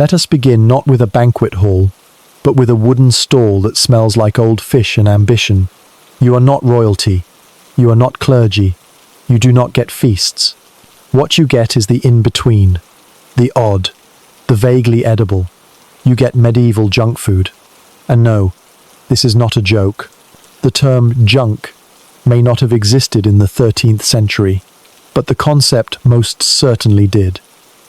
Let us begin not with a banquet hall, but with a wooden stall that smells like old fish and ambition. You are not royalty. You are not clergy. You do not get feasts. What you get is the in-between, the odd, the vaguely edible. You get medieval junk food. And no, this is not a joke. The term junk may not have existed in the 13th century, but the concept most certainly did.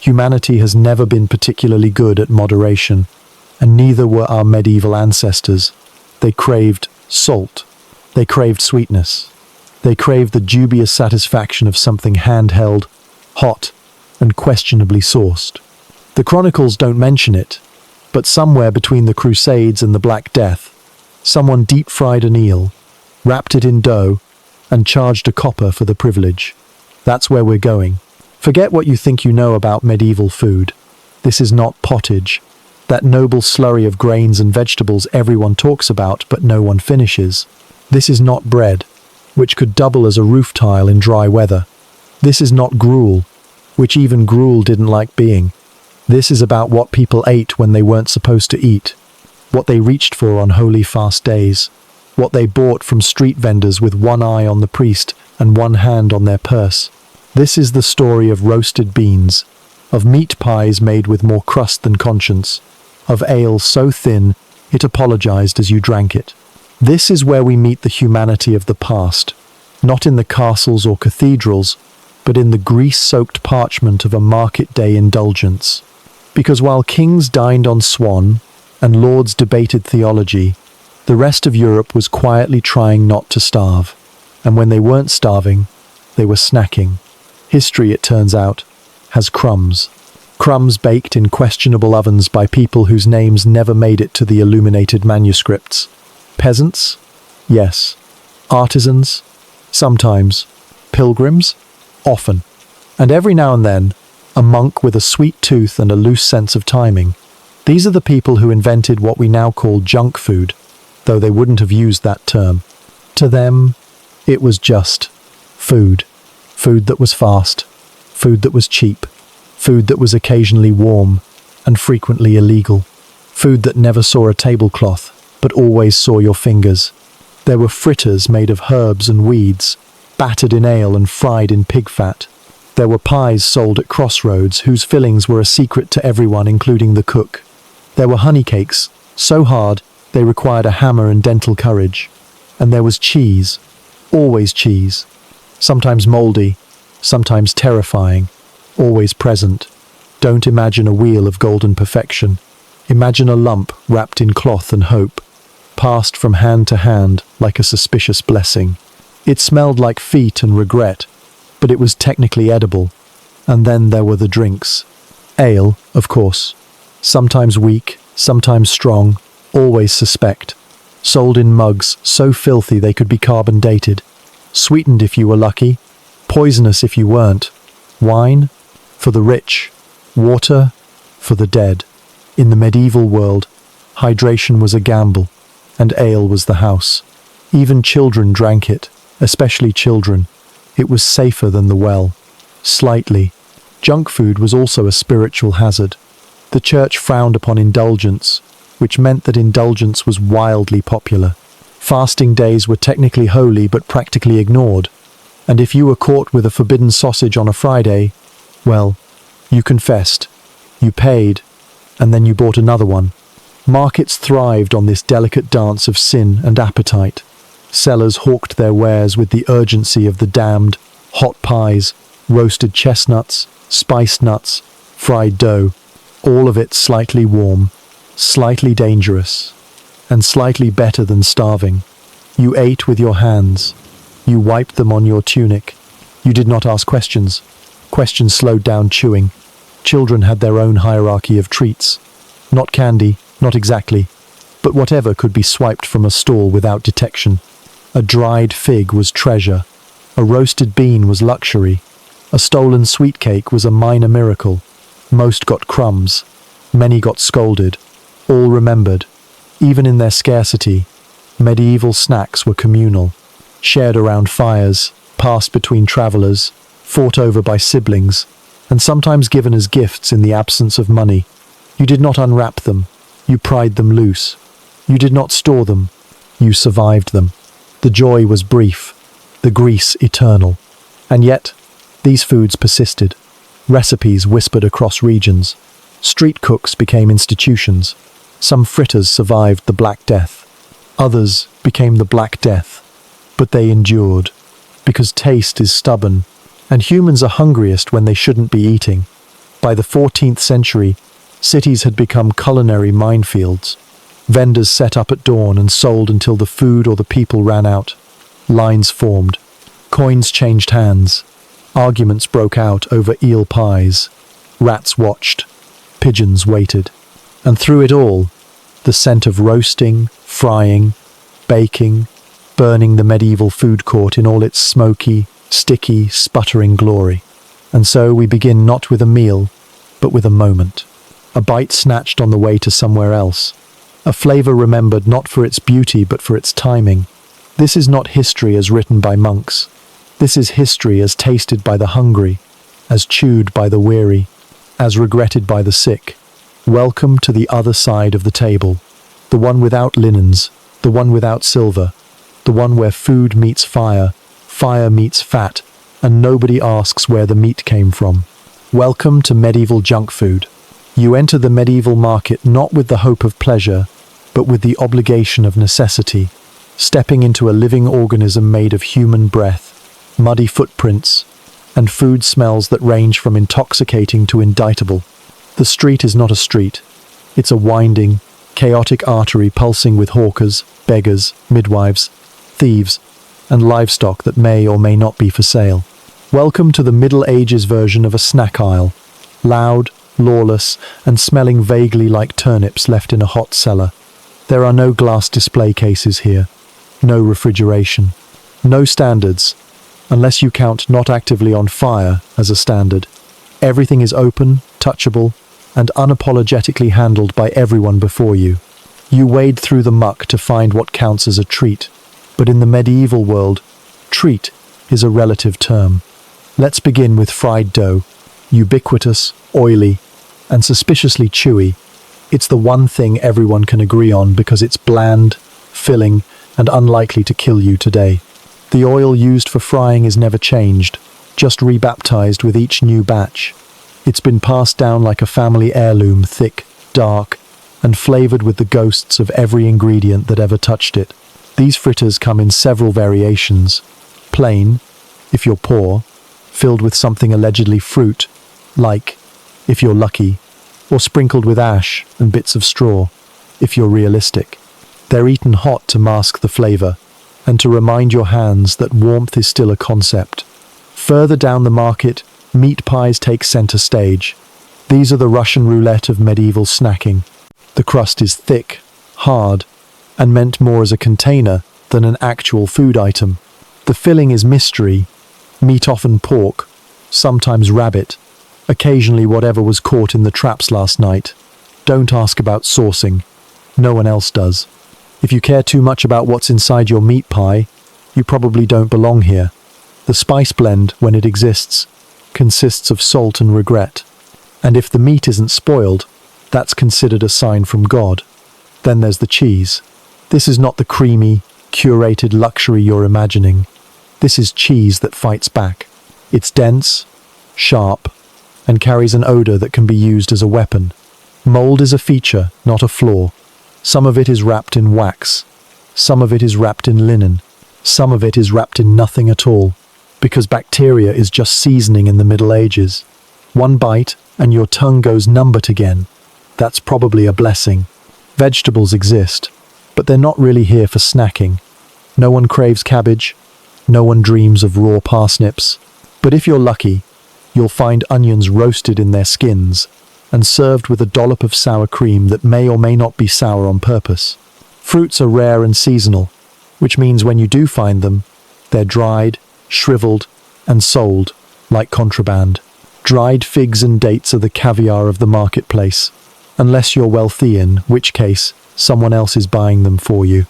Humanity has never been particularly good at moderation, and neither were our medieval ancestors. They craved salt. They craved sweetness. They craved the dubious satisfaction of something handheld, hot, and questionably sourced. The chronicles don't mention it, but somewhere between the Crusades and the Black Death, someone deep-fried an eel, wrapped it in dough, and charged a copper for the privilege. That's where we're going. Forget what you think you know about medieval food. This is not pottage, that noble slurry of grains and vegetables everyone talks about but no one finishes. This is not bread, which could double as a roof tile in dry weather. This is not gruel, which even gruel didn't like being. This is about what people ate when they weren't supposed to eat, what they reached for on holy fast days, what they bought from street vendors with one eye on the priest and one hand on their purse. This is the story of roasted beans, of meat pies made with more crust than conscience, of ale so thin it apologized as you drank it. This is where we meet the humanity of the past, not in the castles or cathedrals, but in the grease-soaked parchment of a market-day indulgence. Because while kings dined on swan and lords debated theology, the rest of Europe was quietly trying not to starve. And when they weren't starving, they were snacking. History, it turns out, has crumbs. Crumbs baked in questionable ovens by people whose names never made it to the illuminated manuscripts. Peasants? Yes. Artisans? Sometimes. Pilgrims? Often. And every now and then, a monk with a sweet tooth and a loose sense of timing. These are the people who invented what we now call junk food, though they wouldn't have used that term. To them, it was just food. Food that was fast, food that was cheap, food that was occasionally warm and frequently illegal, food that never saw a tablecloth but always saw your fingers. There were fritters made of herbs and weeds, battered in ale and fried in pig fat. There were pies sold at crossroads whose fillings were a secret to everyone, including the cook. There were honey cakes, so hard they required a hammer and dental courage. And there was cheese, always cheese. Sometimes mouldy, sometimes terrifying, always present. Don't imagine a wheel of golden perfection. Imagine a lump wrapped in cloth and hope, passed from hand to hand like a suspicious blessing. It smelled like feet and regret, but it was technically edible. And then there were the drinks. Ale, of course. Sometimes weak, sometimes strong, always suspect. Sold in mugs so filthy they could be carbon dated. Sweetened if you were lucky, poisonous if you weren't. Wine? For the rich. Water? For the dead. In the medieval world, hydration was a gamble, and ale was the house. Even children drank it, especially children. It was safer than the well. Slightly. Junk food was also a spiritual hazard. The church frowned upon indulgence, which meant that indulgence was wildly popular. Fasting days were technically holy but practically ignored, and if you were caught with a forbidden sausage on a Friday, well, you confessed, you paid, and then you bought another one. Markets thrived on this delicate dance of sin and appetite. Sellers hawked their wares with the urgency of the damned, hot pies, roasted chestnuts, spiced nuts, fried dough, all of it slightly warm, slightly dangerous, and slightly better than starving. You ate with your hands. You wiped them on your tunic. You did not ask questions. Questions slowed down chewing. Children had their own hierarchy of treats. Not candy, not exactly, but whatever could be swiped from a stall without detection. A dried fig was treasure. A roasted bean was luxury. A stolen sweet cake was a minor miracle. Most got crumbs. Many got scolded. All remembered. Even in their scarcity, medieval snacks were communal, shared around fires, passed between travelers, fought over by siblings, and sometimes given as gifts in the absence of money. You did not unwrap them, you pried them loose. You did not store them, you survived them. The joy was brief, the grease eternal. And yet, these foods persisted. Recipes whispered across regions. Street cooks became institutions. Some fritters survived the Black Death. Others became the Black Death. But they endured, because taste is stubborn, and humans are hungriest when they shouldn't be eating. By the 14th century, cities had become culinary minefields. Vendors set up at dawn and sold until the food or the people ran out. Lines formed. Coins changed hands. Arguments broke out over eel pies. Rats watched. Pigeons waited. And through it all, the scent of roasting, frying, baking, burning the medieval food court in all its smoky, sticky, sputtering glory. And so we begin not with a meal, but with a moment. A bite snatched on the way to somewhere else. A flavor remembered not for its beauty, but for its timing. This is not history as written by monks. This is history as tasted by the hungry, as chewed by the weary, as regretted by the sick. Welcome to the other side of the table. The one without linens, the one without silver, the one where food meets fire, fire meets fat, and nobody asks where the meat came from. Welcome to medieval junk food. You enter the medieval market not with the hope of pleasure, but with the obligation of necessity, stepping into a living organism made of human breath, muddy footprints, and food smells that range from intoxicating to indictable. The street is not a street. It's a winding, chaotic artery pulsing with hawkers, beggars, midwives, thieves, and livestock that may or may not be for sale. Welcome to the Middle Ages version of a snack aisle, loud, lawless, and smelling vaguely like turnips left in a hot cellar. There are no glass display cases here, no refrigeration, no standards, unless you count not actively on fire as a standard. Everything is open, touchable, and unapologetically handled by everyone before you. You wade through the muck to find what counts as a treat, but in the medieval world, treat is a relative term. Let's begin with fried dough. Ubiquitous, oily, and suspiciously chewy. It's the one thing everyone can agree on because it's bland, filling, and unlikely to kill you today. The oil used for frying is never changed, just rebaptized with each new batch. It's been passed down like a family heirloom, thick, dark, and flavored with the ghosts of every ingredient that ever touched it. These fritters come in several variations. Plain, if you're poor, filled with something allegedly fruit, like, if you're lucky, or sprinkled with ash and bits of straw, if you're realistic. They're eaten hot to mask the flavor, and to remind your hands that warmth is still a concept. Further down the market, meat pies take center stage. These are the Russian roulette of medieval snacking. The crust is thick, hard, and meant more as a container than an actual food item. The filling is mystery, meat often pork, sometimes rabbit, occasionally whatever was caught in the traps last night. Don't ask about sourcing. No one else does. If you care too much about what's inside your meat pie, you probably don't belong here. The spice blend, when it exists, consists of salt and regret. And if the meat isn't spoiled, that's considered a sign from God. Then there's the cheese. This is not the creamy, curated luxury you're imagining. This is cheese that fights back. It's dense, sharp, and carries an odor that can be used as a weapon. Mold is a feature, not a flaw. Some of it is wrapped in wax. Some of it is wrapped in linen. Some of it is wrapped in nothing at all, because bacteria is just seasoning in the Middle Ages. One bite, and your tongue goes numbed again. That's probably a blessing. Vegetables exist, but they're not really here for snacking. No one craves cabbage. No one dreams of raw parsnips. But if you're lucky, you'll find onions roasted in their skins and served with a dollop of sour cream that may or may not be sour on purpose. Fruits are rare and seasonal, which means when you do find them, they're dried, shriveled, and sold like contraband. Dried figs and dates are the caviar of the marketplace, unless you're wealthy, in which case someone else is buying them for you.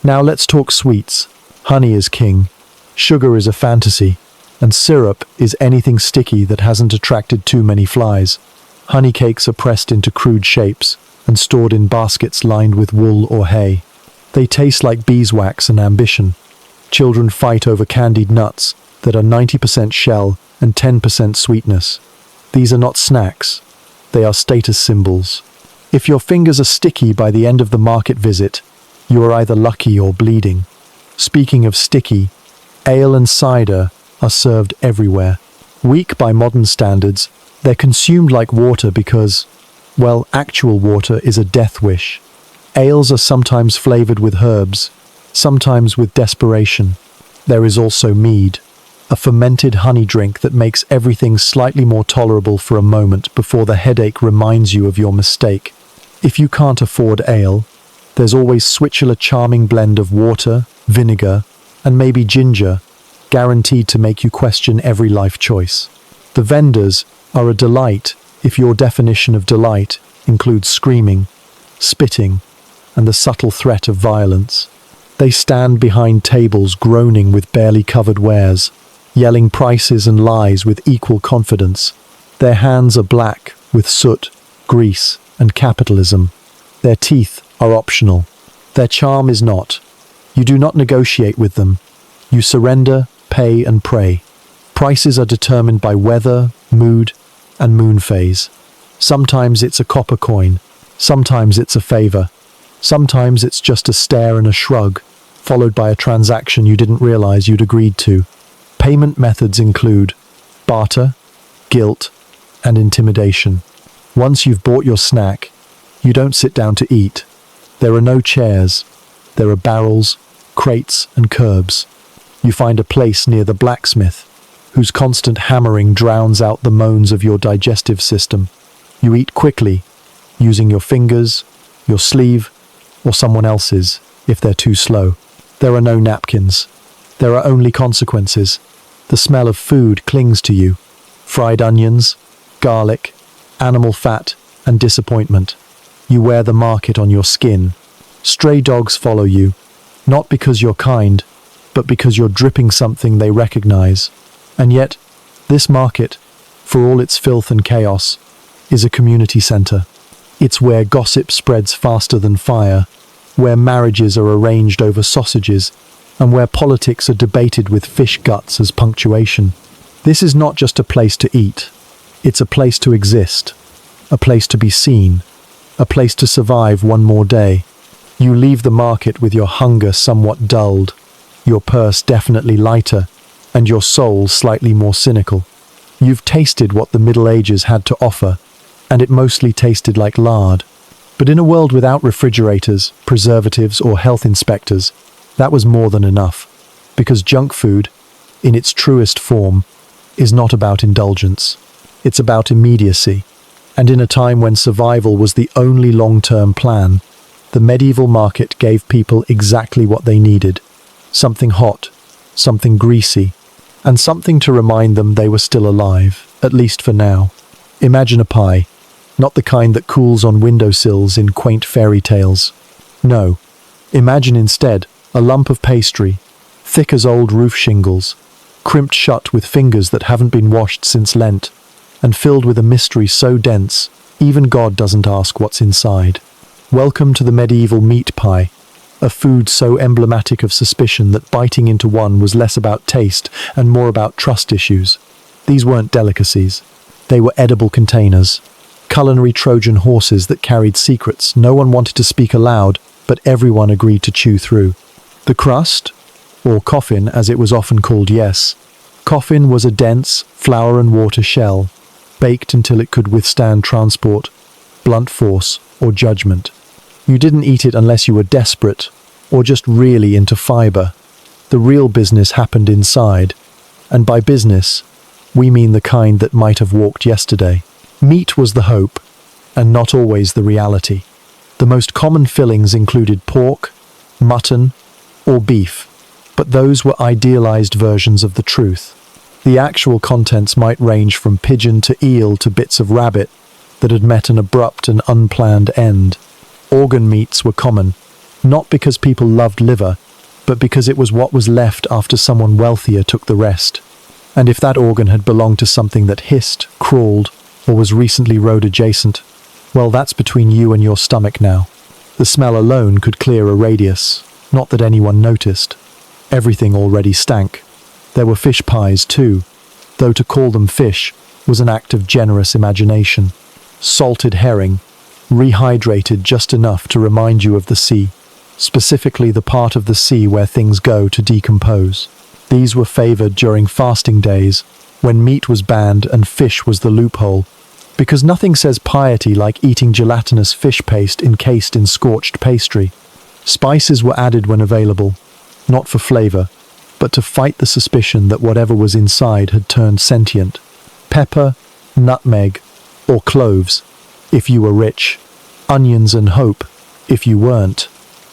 Now let's talk sweets. Honey is king, sugar is a fantasy, and syrup is anything sticky that hasn't attracted too many flies. Honey cakes are pressed into crude shapes and stored in baskets lined with wool or hay. They taste like beeswax and ambition. Children fight over candied nuts that are 90% shell and 10% sweetness. These are not snacks. They are status symbols. If your fingers are sticky by the end of the market visit, you are either lucky or bleeding. Speaking of sticky, ale and cider are served everywhere. Weak by modern standards, they're consumed like water because, well, actual water is a death wish. Ales are sometimes flavored with herbs, sometimes with desperation. There is also mead, a fermented honey drink that makes everything slightly more tolerable for a moment before the headache reminds you of your mistake. If you can't afford ale, there's always Switzerland's charming blend of water, vinegar, and maybe ginger, guaranteed to make you question every life choice. The vendors are a delight if your definition of delight includes screaming, spitting, and the subtle threat of violence. They stand behind tables groaning with barely covered wares, yelling prices and lies with equal confidence. Their hands are black with soot, grease, and capitalism. Their teeth are optional. Their charm is not. You do not negotiate with them. You surrender, pay, and pray. Prices are determined by weather, mood, and moon phase. Sometimes it's a copper coin. Sometimes it's a favor. Sometimes it's just a stare and a shrug, followed by a transaction you didn't realize you'd agreed to. Payment methods include barter, guilt, and intimidation. Once you've bought your snack, you don't sit down to eat. There are no chairs. There are barrels, crates, and curbs. You find a place near the blacksmith, whose constant hammering drowns out the moans of your digestive system. You eat quickly, using your fingers, your sleeve, or someone else's, if they're too slow. There are no napkins. There are only consequences. The smell of food clings to you. Fried onions, garlic, animal fat, and disappointment. You wear the market on your skin. Stray dogs follow you, not because you're kind, but because you're dripping something they recognize. And yet, this market, for all its filth and chaos, is a community center. It's where gossip spreads faster than fire, where marriages are arranged over sausages, and where politics are debated with fish guts as punctuation. This is not just a place to eat. It's a place to exist, a place to be seen, a place to survive one more day. You leave the market with your hunger somewhat dulled, your purse definitely lighter, and your soul slightly more cynical. You've tasted what the Middle Ages had to offer, and it mostly tasted like lard. But in a world without refrigerators, preservatives, or health inspectors, that was more than enough. Because junk food, in its truest form, is not about indulgence. It's about immediacy. And in a time when survival was the only long-term plan, the medieval market gave people exactly what they needed. Something hot, something greasy, and something to remind them they were still alive, at least for now. Imagine a pie, not the kind that cools on windowsills in quaint fairy tales. No, imagine instead a lump of pastry, thick as old roof shingles, crimped shut with fingers that haven't been washed since Lent, and filled with a mystery so dense, even God doesn't ask what's inside. Welcome to the medieval meat pie, a food so emblematic of suspicion that biting into one was less about taste and more about trust issues. These weren't delicacies. They were edible containers, culinary Trojan horses that carried secrets no one wanted to speak aloud, but everyone agreed to chew through. The crust, or coffin as it was often called, yes. Coffin was a dense, flour and water shell, baked until it could withstand transport, blunt force, or judgment. You didn't eat it unless you were desperate, or just really into fiber. The real business happened inside, and by business, we mean the kind that might have walked yesterday. Meat was the hope, and not always the reality. The most common fillings included pork, mutton, or beef, but those were idealized versions of the truth. The actual contents might range from pigeon to eel to bits of rabbit that had met an abrupt and unplanned end. Organ meats were common, not because people loved liver, but because it was what was left after someone wealthier took the rest. And if that organ had belonged to something that hissed, crawled, or was recently road adjacent. Well, that's between you and your stomach now. The smell alone could clear a radius, not that anyone noticed. Everything already stank. There were fish pies too, though to call them fish was an act of generous imagination. Salted herring, rehydrated just enough to remind you of the sea, specifically the part of the sea where things go to decompose. These were favored during fasting days, when meat was banned and fish was the loophole, because nothing says piety like eating gelatinous fish paste encased in scorched pastry. Spices were added when available, not for flavor, but to fight the suspicion that whatever was inside had turned sentient. Pepper, nutmeg, or cloves, if you were rich. Onions and hope, if you weren't.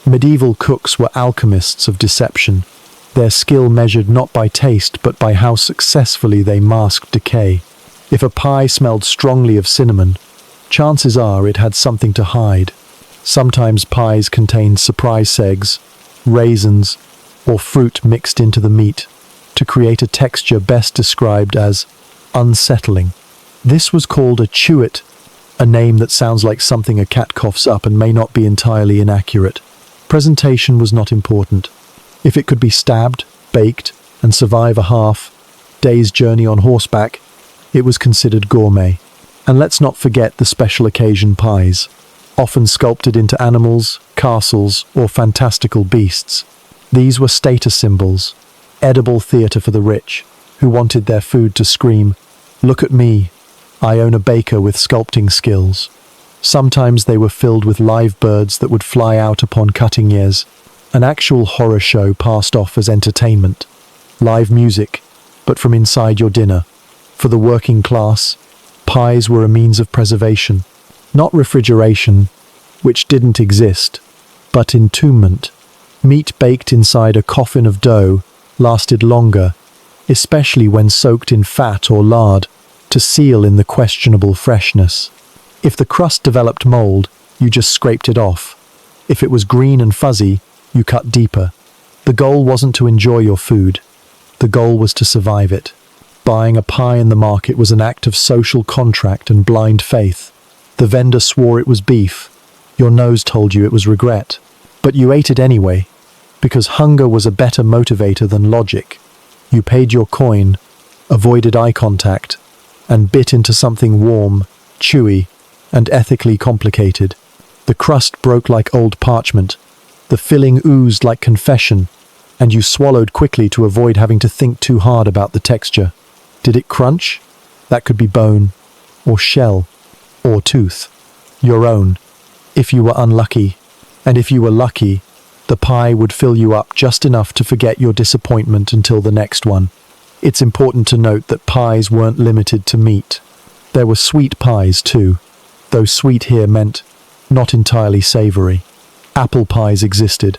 Medieval cooks were alchemists of deception. Their skill measured not by taste but by how successfully they masked decay. If a pie smelled strongly of cinnamon, chances are it had something to hide. Sometimes pies contained surprise eggs, raisins, or fruit mixed into the meat to create a texture best described as unsettling. This was called a chewit, a name that sounds like something a cat coughs up and may not be entirely inaccurate. Presentation was not important. If it could be stabbed, baked, and survive a half-day's journey on horseback, it was considered gourmet. And let's not forget the special occasion pies, often sculpted into animals, castles, or fantastical beasts. These were status symbols, edible theatre for the rich, who wanted their food to scream, "Look at me, I own a baker with sculpting skills." Sometimes they were filled with live birds that would fly out upon cutting ears. An actual horror show passed off as entertainment. Live music, but from inside your dinner. For the working class, pies were a means of preservation, not refrigeration, which didn't exist, but entombment. Meat baked inside a coffin of dough lasted longer, especially when soaked in fat or lard, to seal in the questionable freshness. If the crust developed mold, you just scraped it off. If it was green and fuzzy, you cut deeper. The goal wasn't to enjoy your food. The goal was to survive it. Buying a pie in the market was an act of social contract and blind faith. The vendor swore it was beef. Your nose told you it was regret. But you ate it anyway, because hunger was a better motivator than logic. You paid your coin, avoided eye contact, and bit into something warm, chewy, and ethically complicated. The crust broke like old parchment. The filling oozed like confession, and you swallowed quickly to avoid having to think too hard about the texture. Did it crunch? That could be bone, or shell, or tooth. Your own, if you were unlucky. And if you were lucky, the pie would fill you up just enough to forget your disappointment until the next one. It's important to note that pies weren't limited to meat. There were sweet pies too, though sweet here meant not entirely savory. Apple pies existed,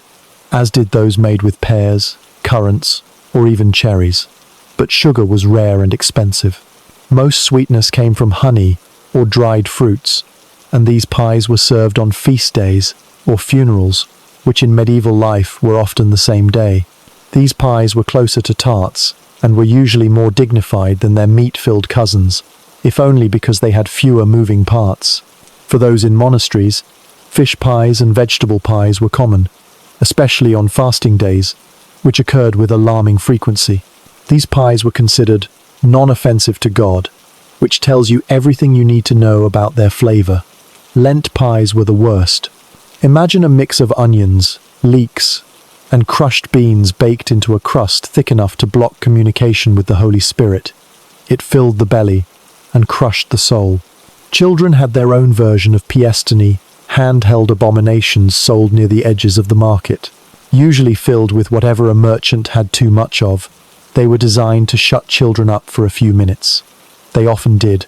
as did those made with pears, currants, or even cherries. But sugar was rare and expensive. Most sweetness came from honey or dried fruits, and these pies were served on feast days or funerals, which in medieval life were often the same day. These pies were closer to tarts, and were usually more dignified than their meat-filled cousins, if only because they had fewer moving parts. For those in monasteries, fish pies and vegetable pies were common, especially on fasting days, which occurred with alarming frequency. These pies were considered non-offensive to God, which tells you everything you need to know about their flavor. Lent pies were the worst. Imagine a mix of onions, leeks, and crushed beans baked into a crust thick enough to block communication with the Holy Spirit. It filled the belly and crushed the soul. Children had their own version of piestini, handheld abominations sold near the edges of the market. Usually filled with whatever a merchant had too much of, they were designed to shut children up for a few minutes. They often did,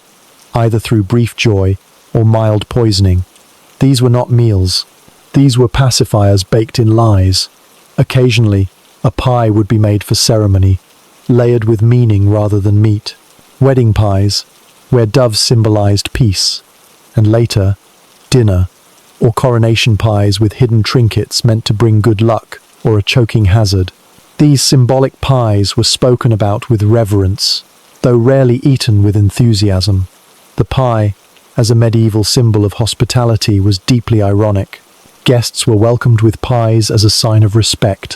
either through brief joy or mild poisoning. These were not meals. These were pacifiers baked in lies. Occasionally, a pie would be made for ceremony, layered with meaning rather than meat. Wedding pies, where doves symbolized peace, and later, dinner, or coronation pies with hidden trinkets meant to bring good luck or a choking hazard. These symbolic pies were spoken about with reverence, though rarely eaten with enthusiasm. The pie, as a medieval symbol of hospitality, was deeply ironic. Guests were welcomed with pies as a sign of respect,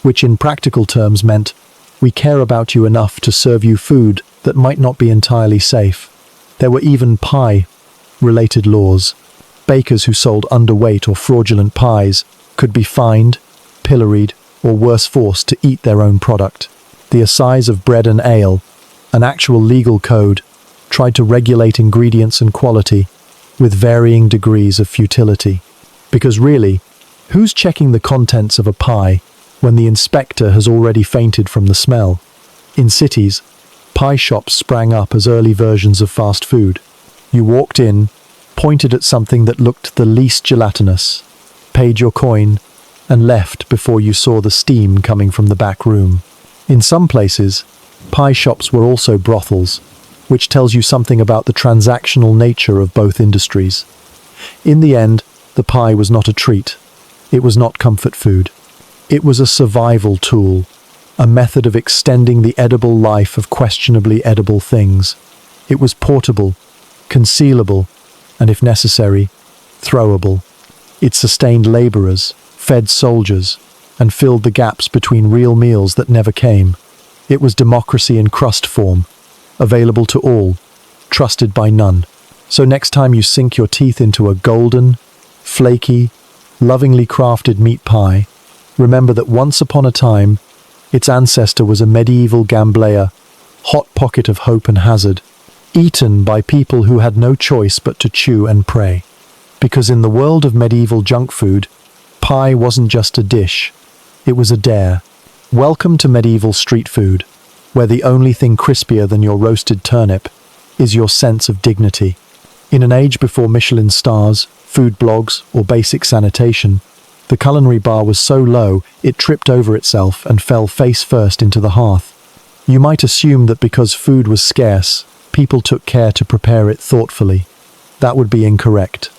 which in practical terms meant, we care about you enough to serve you food that might not be entirely safe. There were even pie-related laws. Bakers who sold underweight or fraudulent pies could be fined, pilloried, or worse, forced to eat their own product. The Assize of Bread and Ale, an actual legal code, tried to regulate ingredients and quality with varying degrees of futility. Because really, who's checking the contents of a pie when the inspector has already fainted from the smell? In cities, pie shops sprang up as early versions of fast food. You walked in, pointed at something that looked the least gelatinous, paid your coin, and left before you saw the steam coming from the back room. In some places, pie shops were also brothels, which tells you something about the transactional nature of both industries. In the end, the pie was not a treat. It was not comfort food. It was a survival tool, a method of extending the edible life of questionably edible things. It was portable, concealable, and if necessary, throwable. It sustained laborers, fed soldiers, and filled the gaps between real meals that never came. It was democracy in crust form, available to all, trusted by none. So next time you sink your teeth into a golden, flaky, lovingly crafted meat pie, remember that once upon a time, its ancestor was a medieval gambler, hot pocket of hope and hazard, eaten by people who had no choice but to chew and pray. Because in the world of medieval junk food, pie wasn't just a dish, it was a dare. Welcome to medieval street food, where the only thing crispier than your roasted turnip is your sense of dignity. In an age before Michelin stars, food blogs, or basic sanitation, the culinary bar was so low it tripped over itself and fell face first into the hearth. You might assume that because food was scarce, people took care to prepare it thoughtfully. That would be incorrect.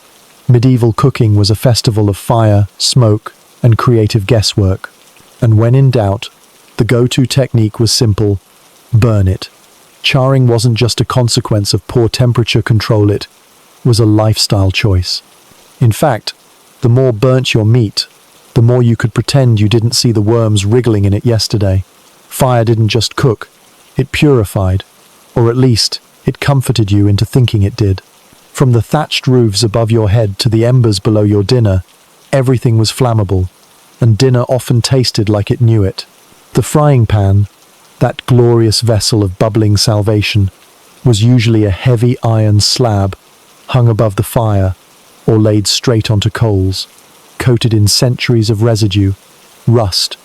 Medieval cooking was a festival of fire, smoke, and creative guesswork. And when in doubt, the go-to technique was simple: burn it. Charring wasn't just a consequence of poor temperature control, it was a lifestyle choice. In fact, the more burnt your meat, the more you could pretend you didn't see the worms wriggling in it yesterday. Fire didn't just cook, it purified, or at least, it comforted you into thinking it did. From the thatched roofs above your head to the embers below your dinner, everything was flammable, and dinner often tasted like it knew it. The frying pan, that glorious vessel of bubbling salvation, was usually a heavy iron slab hung above the fire or laid straight onto coals, coated in centuries of residue, rust,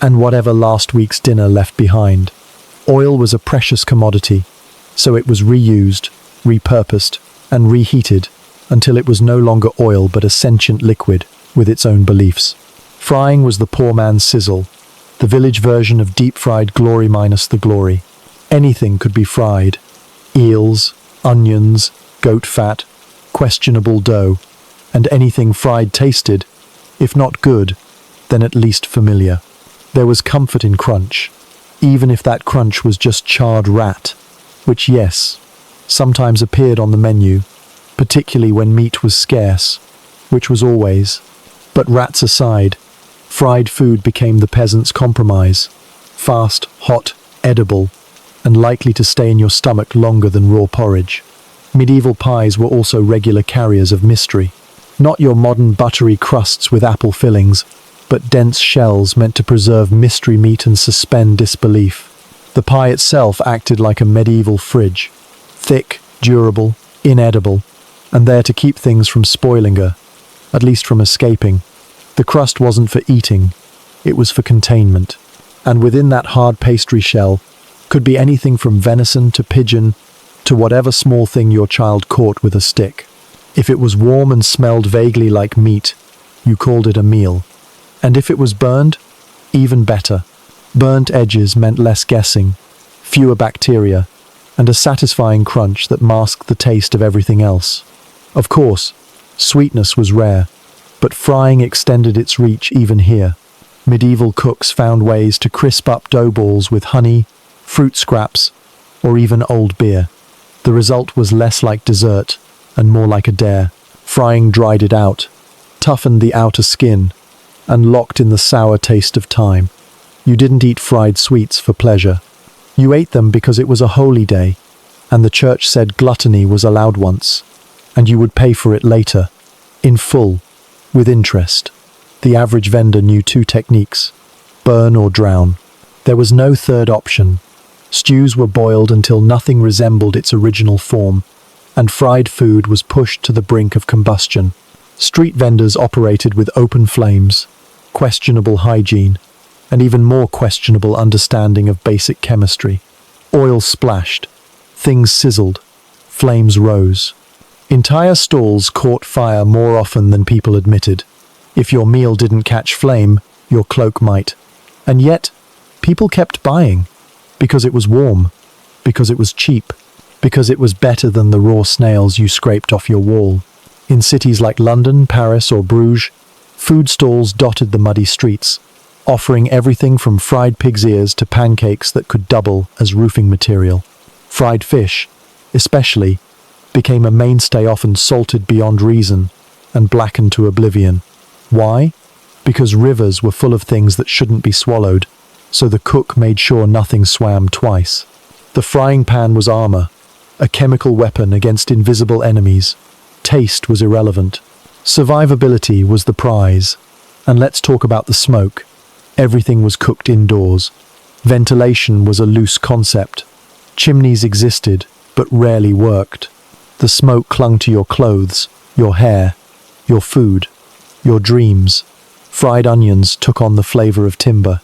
and whatever last week's dinner left behind. Oil was a precious commodity, so it was reused, repurposed, and reheated until it was no longer oil but a sentient liquid with its own beliefs. Frying was the poor man's sizzle, the village version of deep-fried glory minus the glory. Anything could be fried: eels, onions, goat fat, questionable dough, and anything fried tasted, if not good, then at least familiar. There was comfort in crunch, even if that crunch was just charred rat, which, yes, sometimes appeared on the menu, particularly when meat was scarce, which was always. But rats aside, fried food became the peasant's compromise: fast, hot, edible, and likely to stay in your stomach longer than raw porridge. Medieval pies were also regular carriers of mystery. Not your modern buttery crusts with apple fillings, but dense shells meant to preserve mystery meat and suspend disbelief. The pie itself acted like a medieval fridge, thick, durable, inedible, and there to keep things from spoiling her, at least from escaping. The crust wasn't for eating, it was for containment. And within that hard pastry shell could be anything from venison to pigeon to whatever small thing your child caught with a stick. If it was warm and smelled vaguely like meat, you called it a meal. And if it was burned, even better. Burnt edges meant less guessing, fewer bacteria, and a satisfying crunch that masked the taste of everything else. Of course, sweetness was rare, but frying extended its reach even here. Medieval cooks found ways to crisp up dough balls with honey, fruit scraps, or even old beer. The result was less like dessert and more like a dare. Frying dried it out, toughened the outer skin, and locked in the sour taste of time. You didn't eat fried sweets for pleasure. You ate them because it was a holy day, and the church said gluttony was allowed once, and you would pay for it later, in full, with interest. The average vendor knew two techniques: burn or drown. There was no third option. Stews were boiled until nothing resembled its original form, and fried food was pushed to the brink of combustion. Street vendors operated with open flames, questionable hygiene, and even more questionable understanding of basic chemistry. Oil splashed, things sizzled, flames rose. Entire stalls caught fire more often than people admitted. If your meal didn't catch flame, your cloak might. And yet, people kept buying, because it was warm, because it was cheap, because it was better than the raw snails you scraped off your wall. In cities like London, Paris, or Bruges, food stalls dotted the muddy streets, offering everything from fried pig's ears to pancakes that could double as roofing material. Fried fish, especially, became a mainstay, often salted beyond reason and blackened to oblivion. Why? Because rivers were full of things that shouldn't be swallowed, so the cook made sure nothing swam twice. The frying pan was armor, a chemical weapon against invisible enemies. Taste was irrelevant. Survivability was the prize. And let's talk about the smoke. Everything was cooked indoors. Ventilation was a loose concept. Chimneys existed, but rarely worked. The smoke clung to your clothes, your hair, your food, your dreams. Fried onions took on the flavor of timber.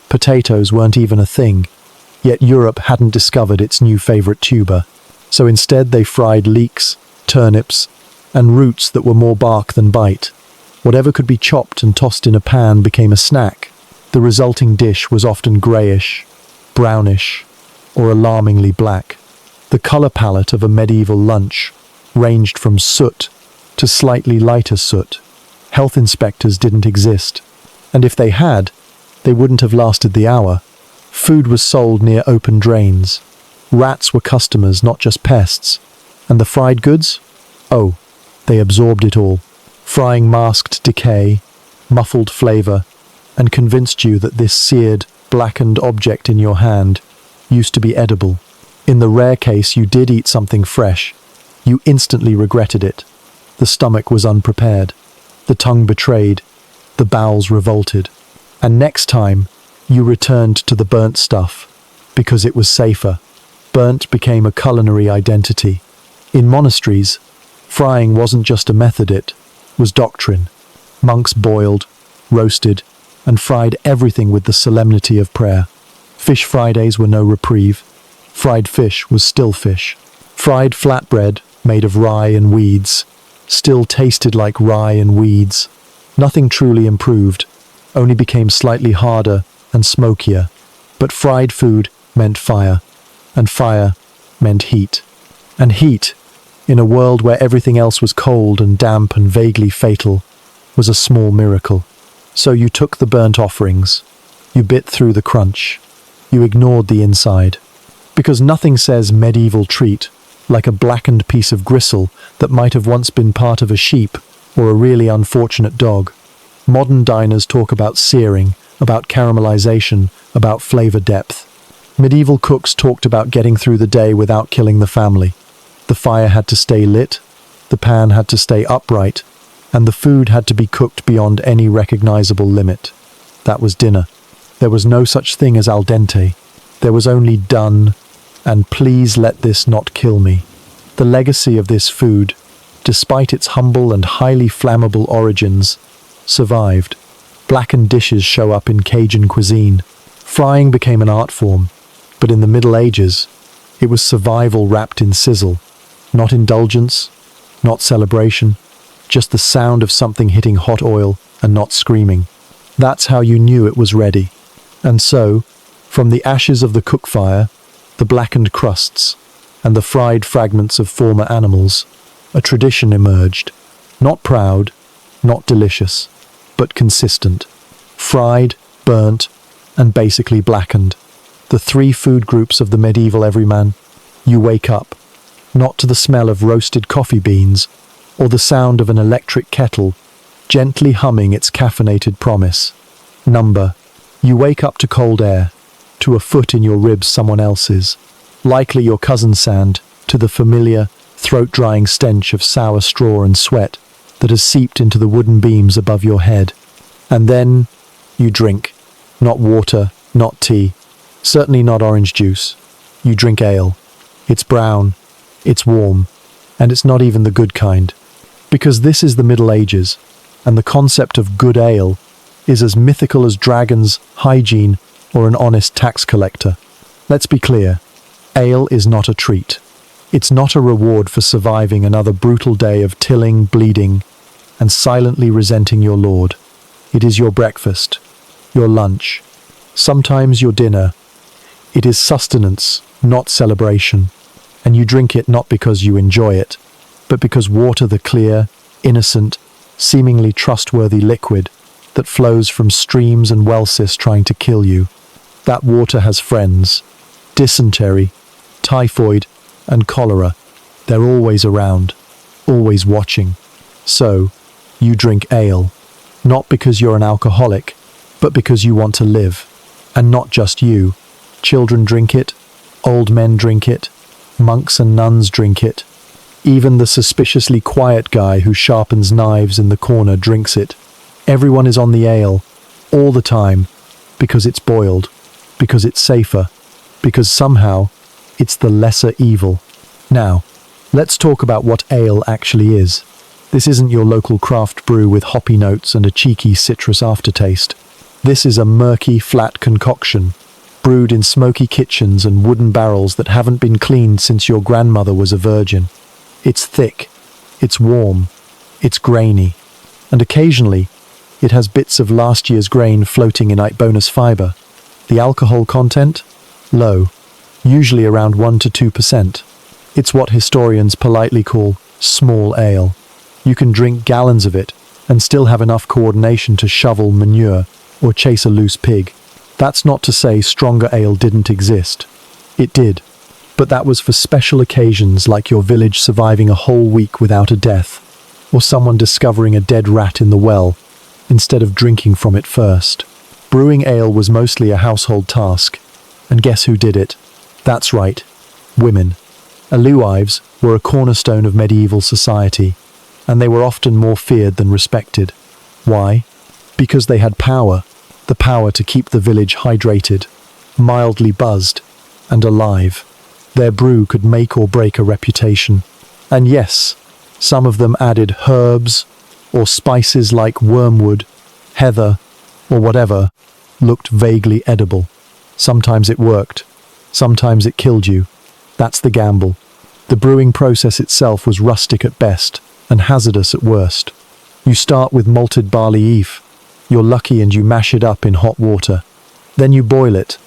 Potatoes weren't even a thing, yet Europe hadn't discovered its new favorite tuber. So instead they fried leeks, turnips, and roots that were more bark than bite. Whatever could be chopped and tossed in a pan became a snack. The resulting dish was often greyish, brownish, or alarmingly black. The colour palette of a medieval lunch ranged from soot to slightly lighter soot. Health inspectors didn't exist, and if they had, they wouldn't have lasted the hour. Food was sold near open drains. Rats were customers, not just pests. And the fried goods? Oh, they absorbed it all. Frying masked decay, muffled flavour, and convinced you that this seared, blackened object in your hand used to be edible. In the rare case you did eat something fresh, you instantly regretted it. The stomach was unprepared. The tongue betrayed. The bowels revolted. And next time, you returned to the burnt stuff, because it was safer. Burnt became a culinary identity. In monasteries, frying wasn't just a method, it was doctrine. Monks boiled, roasted, and fried everything with the solemnity of prayer. Fish Fridays were no reprieve. Fried fish was still fish. Fried flatbread, made of rye and weeds, still tasted like rye and weeds. Nothing truly improved, only became slightly harder and smokier. But fried food meant fire, and fire meant heat. And heat, in a world where everything else was cold and damp and vaguely fatal, was a small miracle. So you took the burnt offerings. You bit through the crunch. You ignored the inside. Because nothing says medieval treat like a blackened piece of gristle that might have once been part of a sheep or a really unfortunate dog. Modern diners talk about searing, about caramelization, about flavor depth. Medieval cooks talked about getting through the day without killing the family. The fire had to stay lit, the pan had to stay upright, and the food had to be cooked beyond any recognizable limit. That was dinner. There was no such thing as al dente. There was only done, and please let this not kill me. The legacy of this food, despite its humble and highly flammable origins, survived. Blackened dishes show up in Cajun cuisine. Frying became an art form, but in the Middle Ages, it was survival wrapped in sizzle. Not indulgence, not celebration, just the sound of something hitting hot oil and not screaming. That's how you knew it was ready. And so, from the ashes of the cook fire, the blackened crusts, and the fried fragments of former animals, a tradition emerged. Not proud, not delicious, but consistent. Fried, burnt, and basically blackened. The three food groups of the medieval everyman. You wake up, not to the smell of roasted coffee beans or the sound of an electric kettle gently humming its caffeinated promise. Number, you wake up to cold air, to a foot in your ribs someone else's, likely your cousin's sand, to the familiar, throat-drying stench of sour straw and sweat that has seeped into the wooden beams above your head. And then you drink. Not water, not tea, certainly not orange juice. You drink ale. It's brown, it's warm, and it's not even the good kind. Because this is the Middle Ages, and the concept of good ale is as mythical as dragons, hygiene, or an honest tax collector. Let's be clear, ale is not a treat. It's not a reward for surviving another brutal day of tilling, bleeding, and silently resenting your lord. It is your breakfast, your lunch, sometimes your dinner. It is sustenance, not celebration, and you drink it not because you enjoy it, but because water, the clear, innocent, seemingly trustworthy liquid that flows from streams and wellsys trying to kill you. That water has friends. Dysentery, typhoid, and cholera. They're always around, always watching. So, you drink ale, not because you're an alcoholic, but because you want to live. And not just you. Children drink it, old men drink it, monks and nuns drink it. Even the suspiciously quiet guy who sharpens knives in the corner drinks it. Everyone is on the ale, all the time, because it's boiled, because it's safer, because somehow it's the lesser evil. Now, let's talk about what ale actually is. This isn't your local craft brew with hoppy notes and a cheeky citrus aftertaste. This is a murky, flat concoction, brewed in smoky kitchens and wooden barrels that haven't been cleaned since your grandmother was a virgin. It's thick, it's warm, it's grainy, and occasionally it has bits of last year's grain floating in bonus fiber. The alcohol content? Low, usually around 1 to 2%. It's what historians politely call small ale. You can drink gallons of it and still have enough coordination to shovel manure or chase a loose pig. That's not to say stronger ale didn't exist. It did. But that was for special occasions like your village surviving a whole week without a death, or someone discovering a dead rat in the well, instead of drinking from it first. Brewing ale was mostly a household task, and guess who did it? That's right, women. Alewives were a cornerstone of medieval society, and they were often more feared than respected. Why? Because they had power, the power to keep the village hydrated, mildly buzzed, and alive. Their brew could make or break a reputation. And yes, some of them added herbs or spices like wormwood, heather, or whatever looked vaguely edible. Sometimes it worked. Sometimes it killed you. That's the gamble. The brewing process itself was rustic at best and hazardous at worst. You start with malted barley eve. You're lucky and you mash it up in hot water. Then you boil it.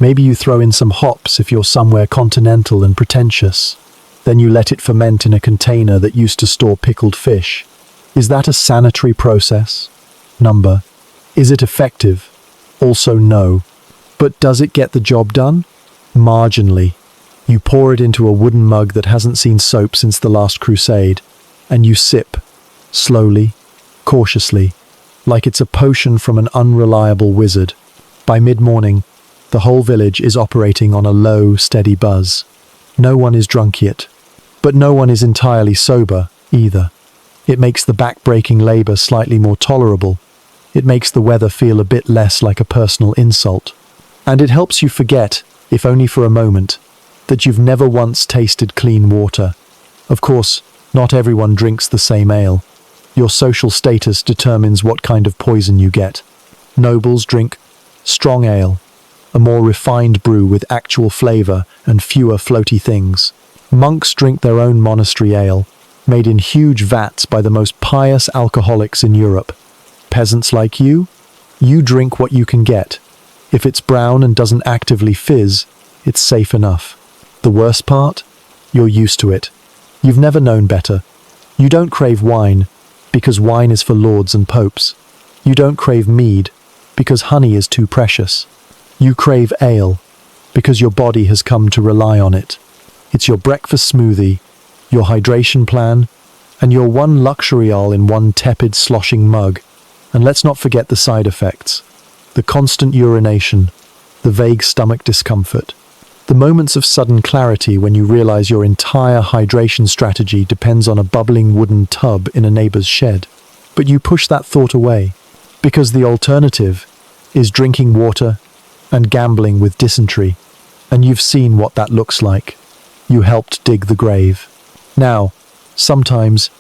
Maybe you throw in some hops if you're somewhere continental and pretentious. Then you let it ferment in a container that used to store pickled fish. Is that a sanitary process? Number. Is it effective? Also no. But does it get the job done? Marginally. You pour it into a wooden mug that hasn't seen soap since the last crusade, and you sip, slowly, cautiously, like it's a potion from an unreliable wizard. By mid-morning, the whole village is operating on a low, steady buzz. No one is drunk yet, but no one is entirely sober either. It makes the back-breaking labor slightly more tolerable. It makes the weather feel a bit less like a personal insult. And it helps you forget, if only for a moment, that you've never once tasted clean water. Of course, not everyone drinks the same ale. Your social status determines what kind of poison you get. Nobles drink strong ale, a more refined brew with actual flavor and fewer floaty things. Monks drink their own monastery ale, made in huge vats by the most pious alcoholics in Europe. Peasants like you drink what you can get. If it's brown and doesn't actively fizz, it's safe enough. The worst part? You're used to it. You've never known better. You don't crave wine, because wine is for lords and popes. You don't crave mead, because honey is too precious. You crave ale, because your body has come to rely on it. It's your breakfast smoothie, your hydration plan, and your one luxury all in one tepid, sloshing mug. And let's not forget the side effects. The constant urination, the vague stomach discomfort, the moments of sudden clarity when you realize your entire hydration strategy depends on a bubbling wooden tub in a neighbor's shed. But you push that thought away, because the alternative is drinking water and gambling with dysentery. And you've seen what that looks like. You helped dig the grave. Now, sometimes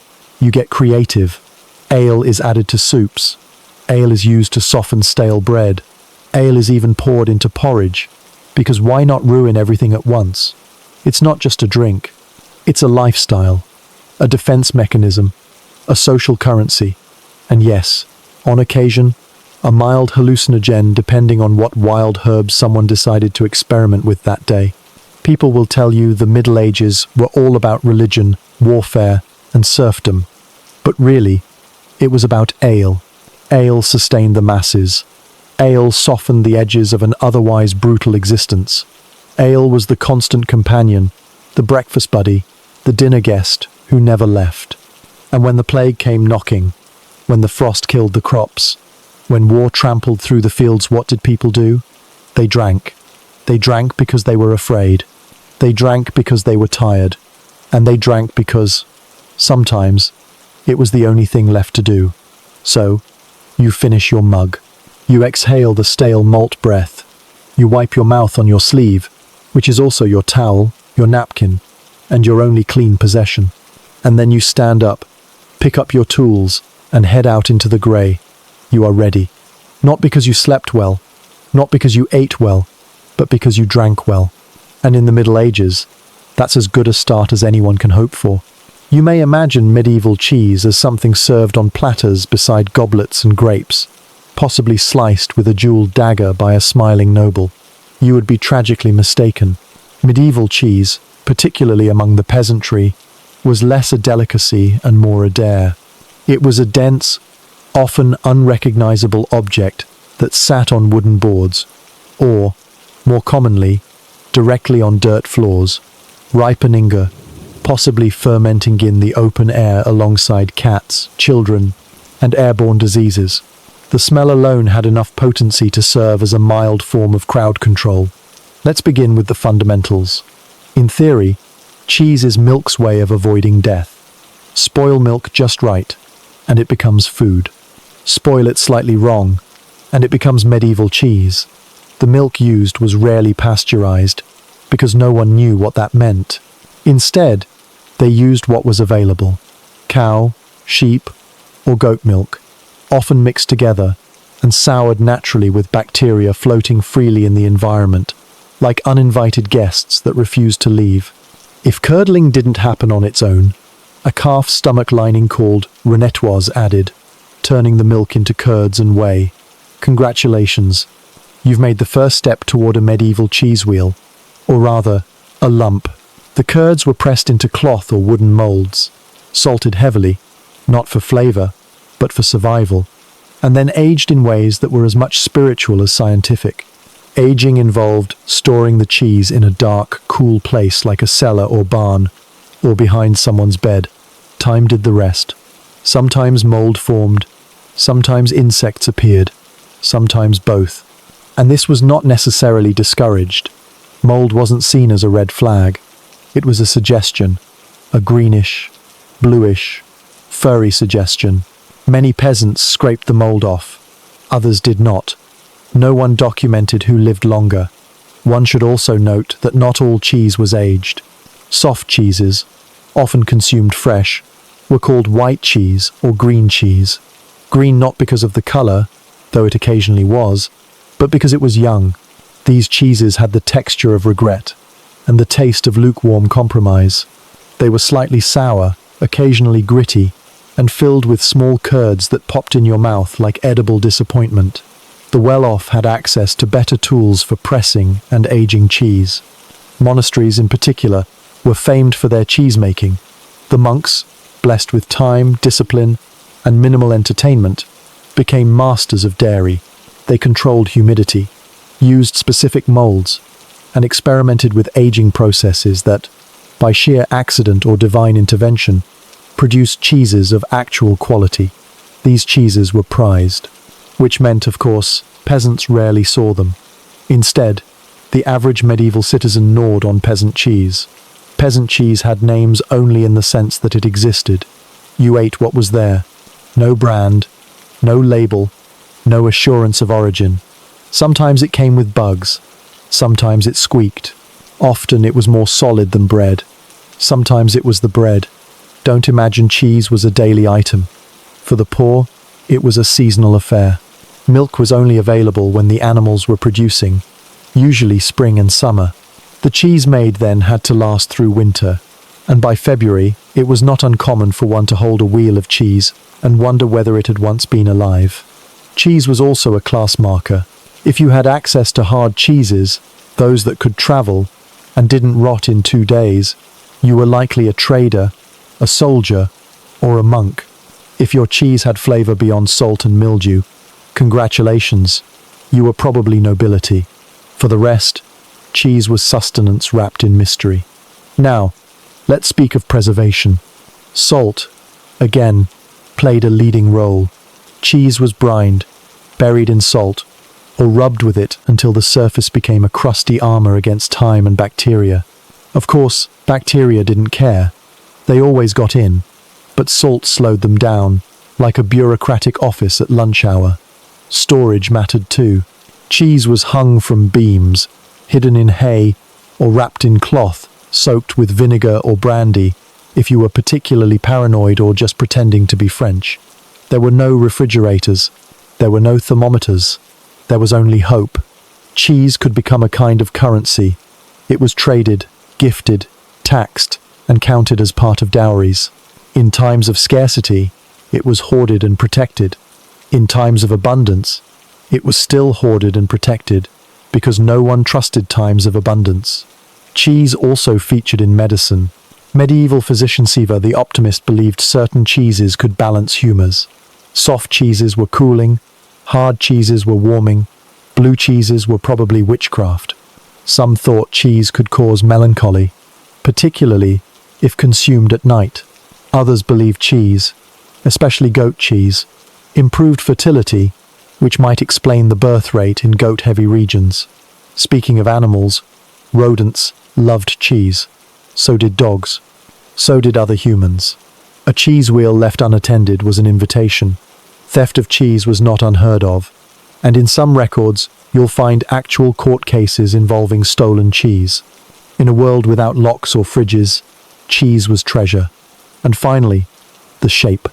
you get creative. Ale is added to soups. Ale is used to soften stale bread. Ale is even poured into porridge. Because why not ruin everything at once? It's not just a drink. It's a lifestyle, a defense mechanism, a social currency, and yes, on occasion, a mild hallucinogen depending on what wild herbs someone decided to experiment with that day. People will tell you the Middle Ages were all about religion, warfare, and serfdom. But really, it was about ale. Ale sustained the masses. Ale softened the edges of an otherwise brutal existence. Ale was the constant companion, the breakfast buddy, the dinner guest who never left. And when the plague came knocking, when the frost killed the crops, when war trampled through the fields, what did people do? They drank. They drank because they were afraid. They drank because they were tired. And they drank because, sometimes, it was the only thing left to do. So, you finish your mug. You exhale the stale malt breath. You wipe your mouth on your sleeve, which is also your towel, your napkin, and your only clean possession. And then you stand up, pick up your tools, and head out into the grey. You are ready. Not because you slept well, not because you ate well, but because you drank well. And in the Middle Ages, that's as good a start as anyone can hope for. You may imagine medieval cheese as something served on platters beside goblets and grapes, possibly sliced with a jeweled dagger by a smiling noble. You would be tragically mistaken. Medieval cheese, particularly among the peasantry, was less a delicacy and more a dare. It was a dense, often unrecognizable object that sat on wooden boards, or, more commonly, directly on dirt floors, ripening, possibly fermenting in the open air alongside cats, children, and airborne diseases. The smell alone had enough potency to serve as a mild form of crowd control. Let's begin with the fundamentals. In theory, cheese is milk's way of avoiding death. Spoil milk just right, and it becomes food. Spoil it slightly wrong, and it becomes medieval cheese. The milk used was rarely pasteurized, because no one knew what that meant. Instead, they used what was available: cow, sheep, or goat milk, often mixed together and soured naturally with bacteria floating freely in the environment, like uninvited guests that refused to leave. If curdling didn't happen on its own, a calf stomach lining called rennet was added, turning the milk into curds and whey. Congratulations, you've made the first step toward a medieval cheese wheel, or rather, a lump. The curds were pressed into cloth or wooden molds, salted heavily, not for flavor, but for survival, and then aged in ways that were as much spiritual as scientific. Aging involved storing the cheese in a dark, cool place like a cellar or barn, or behind someone's bed. Time did the rest. Sometimes mold formed, sometimes insects appeared, sometimes both. And this was not necessarily discouraged. Mold wasn't seen as a red flag. It was a suggestion, a greenish, bluish, furry suggestion. Many peasants scraped the mold off. Others did not. No one documented who lived longer. One should also note that not all cheese was aged. Soft cheeses, often consumed fresh, were called white cheese or green cheese. Green not because of the color, though it occasionally was, but because it was young. These cheeses had the texture of regret and the taste of lukewarm compromise. They were slightly sour, occasionally gritty, and filled with small curds that popped in your mouth like edible disappointment. The well-off had access to better tools for pressing and aging cheese. Monasteries in particular were famed for their cheese-making. The monks, blessed with time, discipline, and minimal entertainment, became masters of dairy. They controlled humidity, used specific molds, and experimented with aging processes that, by sheer accident or divine intervention, produced cheeses of actual quality. These cheeses were prized, which meant, of course, peasants rarely saw them. Instead, the average medieval citizen gnawed on peasant cheese. Peasant cheese had names only in the sense that it existed. You ate what was there. No brand, no label, no assurance of origin. Sometimes it came with bugs. Sometimes it squeaked. Often it was more solid than bread. Sometimes it was the bread. Don't imagine cheese was a daily item. For the poor, it was a seasonal affair. Milk was only available when the animals were producing, usually spring and summer. The cheese made then had to last through winter, and by February it was not uncommon for one to hold a wheel of cheese and wonder whether it had once been alive. Cheese was also a class marker. If you had access to hard cheeses, those that could travel, and didn't rot in 2 days, you were likely a trader, a soldier, or a monk. If your cheese had flavor beyond salt and mildew, congratulations, you were probably nobility. For the rest, cheese was sustenance wrapped in mystery. Now, let's speak of preservation. Salt, again, played a leading role. Cheese was brined, buried in salt, or rubbed with it until the surface became a crusty armor against time and bacteria. Of course, bacteria didn't care. They always got in, but salt slowed them down, like a bureaucratic office at lunch hour. Storage mattered too. Cheese was hung from beams, hidden in hay, or wrapped in cloth, soaked with vinegar or brandy, if you were particularly paranoid or just pretending to be French. There were no refrigerators. There were no thermometers. There was only hope. Cheese could become a kind of currency. It was traded, gifted, taxed, and counted as part of dowries. In times of scarcity, it was hoarded and protected. In times of abundance, it was still hoarded and protected, because no one trusted times of abundance. Cheese also featured in medicine. Medieval physician Siva the Optimist believed certain cheeses could balance humors. Soft cheeses were cooling, hard cheeses were warming, blue cheeses were probably witchcraft. Some thought cheese could cause melancholy, particularly if consumed at night. Others believed cheese, especially goat cheese, improved fertility, which might explain the birth rate in goat-heavy regions. Speaking of animals, rodents loved cheese. So did dogs. So did other humans. A cheese wheel left unattended was an invitation. Theft of cheese was not unheard of, and in some records you'll find actual court cases involving stolen cheese. In a world without locks or fridges, cheese was treasure. And finally, the shape.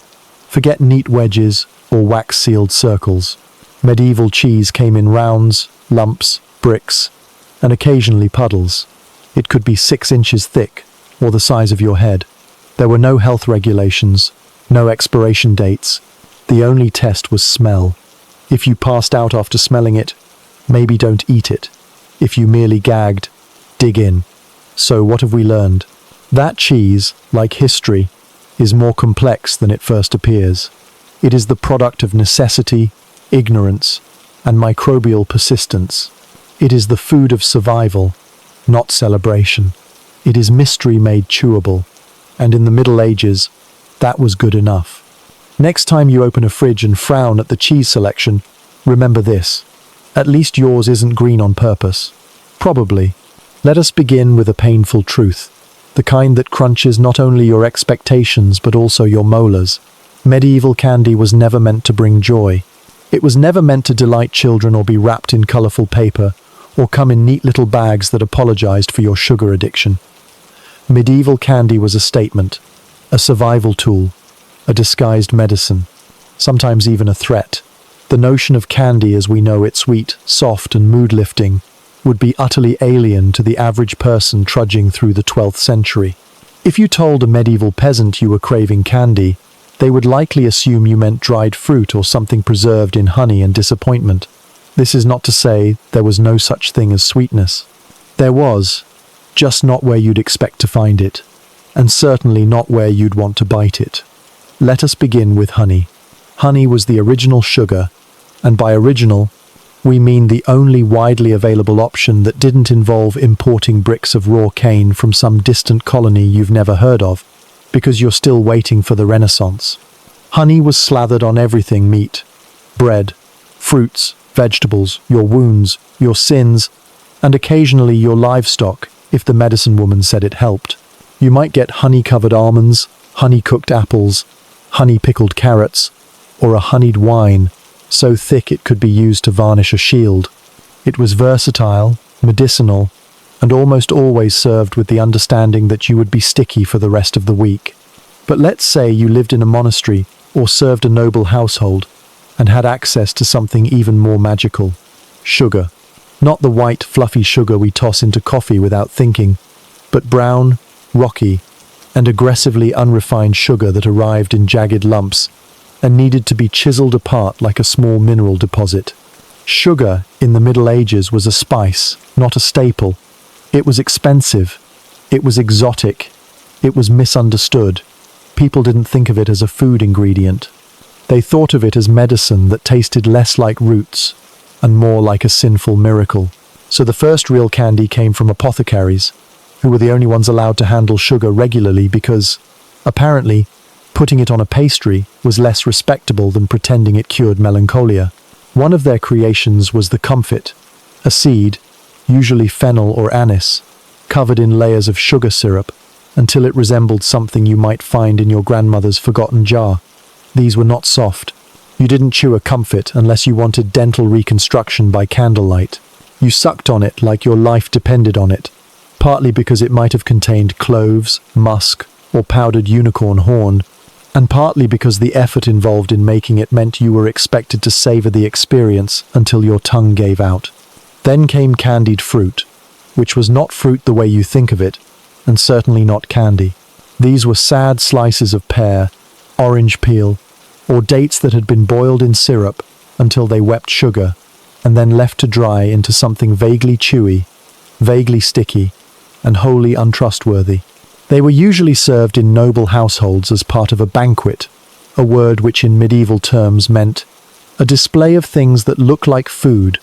Forget neat wedges or wax-sealed circles. Medieval cheese came in rounds, lumps, bricks, and occasionally puddles. It could be 6 inches thick, or the size of your head. There were no health regulations, no expiration dates. The only test was smell. If you passed out after smelling it, maybe don't eat it. If you merely gagged, dig in. So what have we learned? That cheese, like history, is more complex than it first appears. It is the product of necessity, ignorance, and microbial persistence. It is the food of survival, not celebration. It is mystery made chewable, and in the Middle Ages, that was good enough. Next time you open a fridge and frown at the cheese selection, remember this. At least yours isn't green on purpose. Probably. Let us begin with a painful truth, the kind that crunches not only your expectations but also your molars. Medieval candy was never meant to bring joy. It was never meant to delight children or be wrapped in colorful paper, or come in neat little bags that apologized for your sugar addiction. Medieval candy was a statement, a survival tool, a disguised medicine, sometimes even a threat. The notion of candy as we know it, sweet, soft, and mood-lifting, would be utterly alien to the average person trudging through the 12th century. If you told a medieval peasant you were craving candy, they would likely assume you meant dried fruit or something preserved in honey and disappointment. This is not to say there was no such thing as sweetness. There was, just not where you'd expect to find it, and certainly not where you'd want to bite it. Let us begin with honey. Honey was the original sugar, and by original, We mean the only widely available option that didn't involve importing bricks of raw cane from some distant colony you've never heard of, because you're still waiting for the Renaissance. Honey was slathered on everything: meat, bread, fruits, vegetables, your wounds, your sins, and occasionally your livestock, if the medicine woman said it helped. You might get honey-covered almonds, honey-cooked apples, honey-pickled carrots, or a honeyed wine, so thick it could be used to varnish a shield. It was versatile, medicinal, and almost always served with the understanding that you would be sticky for the rest of the week. But let's say you lived in a monastery or served a noble household and had access to something even more magical: sugar. Not the white, fluffy sugar we toss into coffee without thinking, but brown, rocky, and aggressively unrefined sugar that arrived in jagged lumps and needed to be chiseled apart like a small mineral deposit. Sugar in the Middle Ages was a spice, not a staple. It was expensive. It was exotic. It was misunderstood. People didn't think of it as a food ingredient. They thought of it as medicine that tasted less like roots and more like a sinful miracle. So the first real candy came from apothecaries, who were the only ones allowed to handle sugar regularly because, apparently, putting it on a pastry was less respectable than pretending it cured melancholia. One of their creations was the comfit, a seed, usually fennel or anise, covered in layers of sugar syrup until it resembled something you might find in your grandmother's forgotten jar. These were not soft. You didn't chew a comfit unless you wanted dental reconstruction by candlelight. You sucked on it like your life depended on it, partly because it might have contained cloves, musk, or powdered unicorn horn, and partly because the effort involved in making it meant you were expected to savor the experience until your tongue gave out. Then came candied fruit, which was not fruit the way you think of it, and certainly not candy. These were sad slices of pear, orange peel, or dates that had been boiled in syrup until they wept sugar, and then left to dry into something vaguely chewy, vaguely sticky, and wholly untrustworthy. They were usually served in noble households as part of a banquet, a word which in medieval terms meant a display of things that look like food,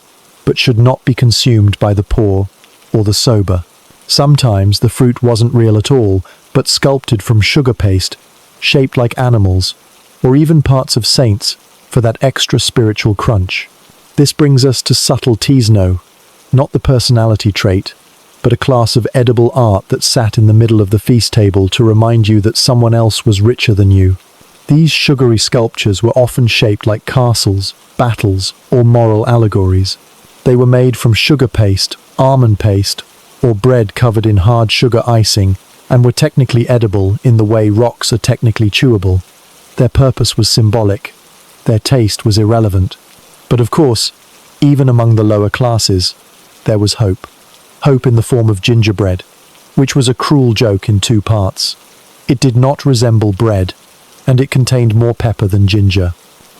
but should not be consumed by the poor or the sober. Sometimes the fruit wasn't real at all, but sculpted from sugar paste, shaped like animals, or even parts of saints, for that extra spiritual crunch. This brings us to subtle tisno, not the personality trait, but a class of edible art that sat in the middle of the feast table to remind you that someone else was richer than you. These sugary sculptures were often shaped like castles, battles, or moral allegories. They were made from sugar paste, almond paste, or bread covered in hard sugar icing, and were technically edible in the way rocks are technically chewable. Their purpose was symbolic. Their taste was irrelevant. But of course, even among the lower classes, there was hope. Hope in the form of gingerbread, which was a cruel joke in two parts. It did not resemble bread, and it contained more pepper than ginger.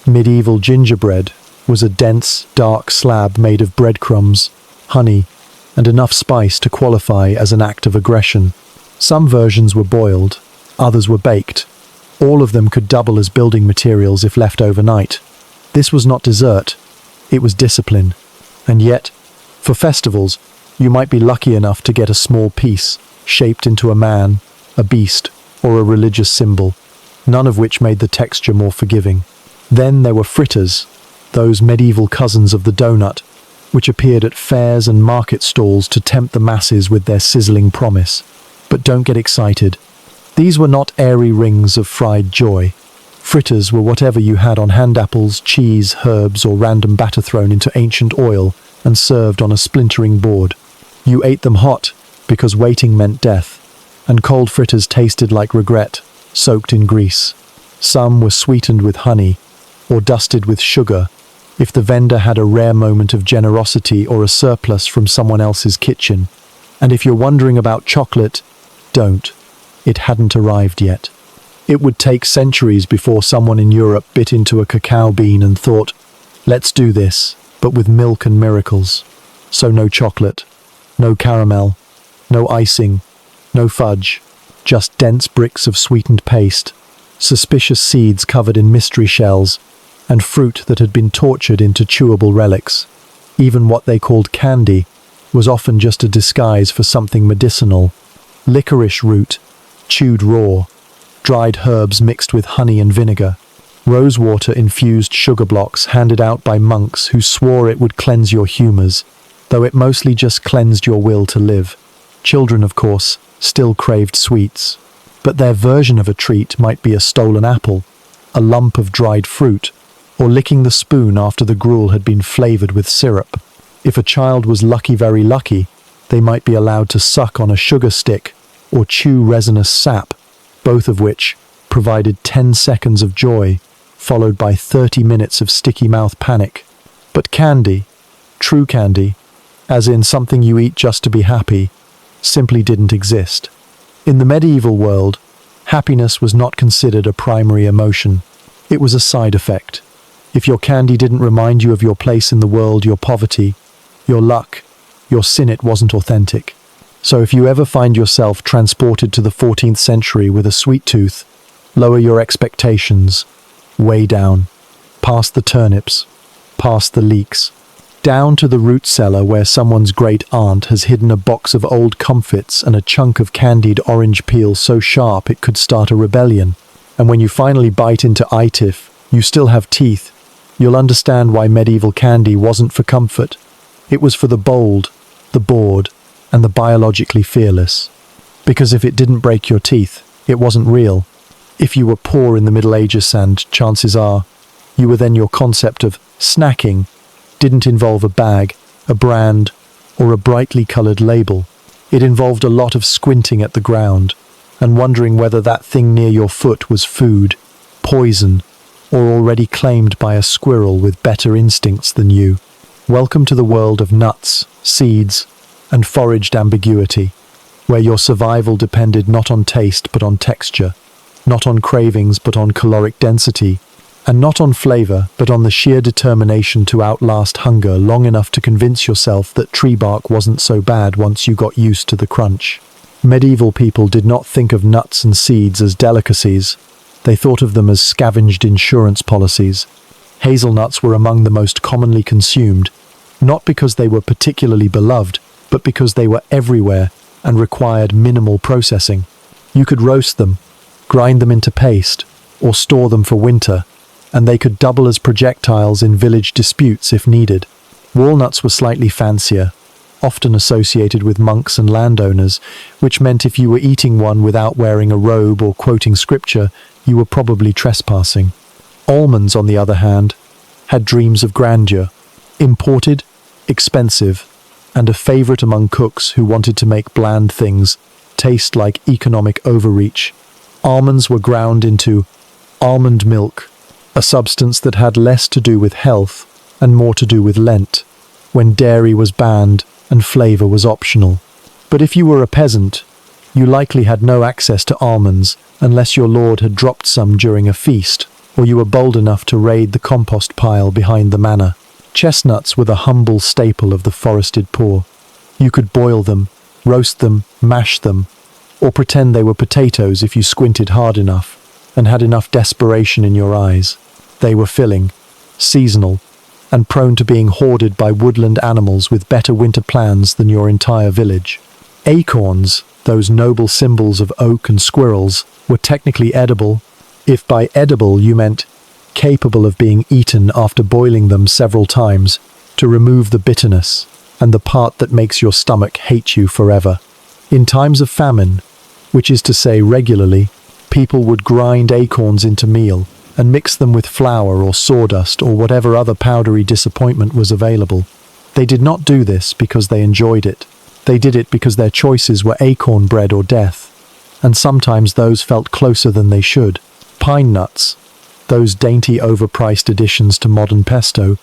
Medieval gingerbread was a dense, dark slab made of breadcrumbs, honey, and enough spice to qualify as an act of aggression. Some versions were boiled, others were baked. All of them could double as building materials if left overnight. This was not dessert, it was discipline. And yet, for festivals, you might be lucky enough to get a small piece, shaped into a man, a beast, or a religious symbol, none of which made the texture more forgiving. Then there were fritters, those medieval cousins of the donut, which appeared at fairs and market stalls to tempt the masses with their sizzling promise. But don't get excited. These were not airy rings of fried joy. Fritters were whatever you had on hand apples, cheese, herbs, or random batter thrown into ancient oil and served on a splintering board. You ate them hot because waiting meant death, and cold fritters tasted like regret, soaked in grease. Some were sweetened with honey or dusted with sugar if the vendor had a rare moment of generosity or a surplus from someone else's kitchen. And if you're wondering about chocolate, don't. It hadn't arrived yet. It would take centuries before someone in Europe bit into a cacao bean and thought, let's do this, but with milk and miracles. So no chocolate, no caramel, no icing, no fudge, just dense bricks of sweetened paste, suspicious seeds covered in mystery shells, and fruit that had been tortured into chewable relics. Even what they called candy was often just a disguise for something medicinal. Licorice root, chewed raw, dried herbs mixed with honey and vinegar, rosewater-infused sugar blocks handed out by monks who swore it would cleanse your humours, though it mostly just cleansed your will to live. Children, of course, still craved sweets, but their version of a treat might be a stolen apple, a lump of dried fruit, or licking the spoon after the gruel had been flavoured with syrup. If a child was lucky, very lucky, they might be allowed to suck on a sugar stick or chew resinous sap, both of which provided 10 seconds of joy, followed by 30 minutes of sticky mouth panic. But candy, true candy, as in something you eat just to be happy, simply didn't exist. In the medieval world, happiness was not considered a primary emotion. It was a side effect. If your candy didn't remind you of your place in the world, your poverty, your luck, your sin, it wasn't authentic. So if you ever find yourself transported to the 14th century with a sweet tooth, lower your expectations, way down, past the turnips, past the leeks, down to the root cellar where someone's great aunt has hidden a box of old comfits and a chunk of candied orange peel so sharp it could start a rebellion. And when you finally bite into itif, you still have teeth, you'll understand why medieval candy wasn't for comfort. It was for the bold, the bored, and the biologically fearless. Because if it didn't break your teeth, it wasn't real. If you were poor in the Middle Ages, and chances are, you were then, your concept of snacking didn't involve a bag, a brand, or a brightly coloured label. It involved a lot of squinting at the ground and wondering whether that thing near your foot was food, poison, or already claimed by a squirrel with better instincts than you. Welcome to the world of nuts, seeds, and foraged ambiguity, where your survival depended not on taste but on texture, not on cravings but on caloric density, and not on flavour but on the sheer determination to outlast hunger long enough to convince yourself that tree bark wasn't so bad once you got used to the crunch. Medieval people did not think of nuts and seeds as delicacies. They thought of them as scavenged insurance policies. Hazelnuts were among the most commonly consumed, not because they were particularly beloved, but because they were everywhere and required minimal processing. You could roast them, grind them into paste, or store them for winter, and they could double as projectiles in village disputes if needed. Walnuts were slightly fancier, often associated with monks and landowners, which meant if you were eating one without wearing a robe or quoting scripture, you were probably trespassing. Almonds, on the other hand, had dreams of grandeur, imported, expensive, and a favourite among cooks who wanted to make bland things taste like economic overreach. Almonds were ground into almond milk, a substance that had less to do with health and more to do with Lent, when dairy was banned and flavour was optional. But if you were a peasant, you likely had no access to almonds unless your lord had dropped some during a feast, or you were bold enough to raid the compost pile behind the manor. Chestnuts were the humble staple of the forested poor. You could boil them, roast them, mash them, or pretend they were potatoes if you squinted hard enough and had enough desperation in your eyes. They were filling, seasonal, and prone to being hoarded by woodland animals with better winter plans than your entire village. Acorns, those noble symbols of oak and squirrels, were technically edible, if by edible you meant capable of being eaten after boiling them several times to remove the bitterness and the part that makes your stomach hate you forever. In times of famine, which is to say regularly, people would grind acorns into meal and mix them with flour or sawdust or whatever other powdery disappointment was available. They did not do this because they enjoyed it. They did it because their choices were acorn bread or death, and sometimes those felt closer than they should. Pine nuts, those dainty overpriced additions to modern pesto,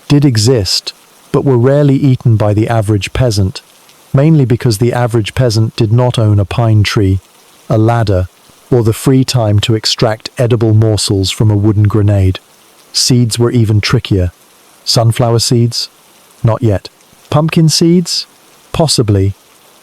did exist, but were rarely eaten by the average peasant, mainly because the average peasant did not own a pine tree, a ladder, or the free time to extract edible morsels from a wooden grenade. Seeds were even trickier. Sunflower seeds? Not yet. Pumpkin seeds? Possibly,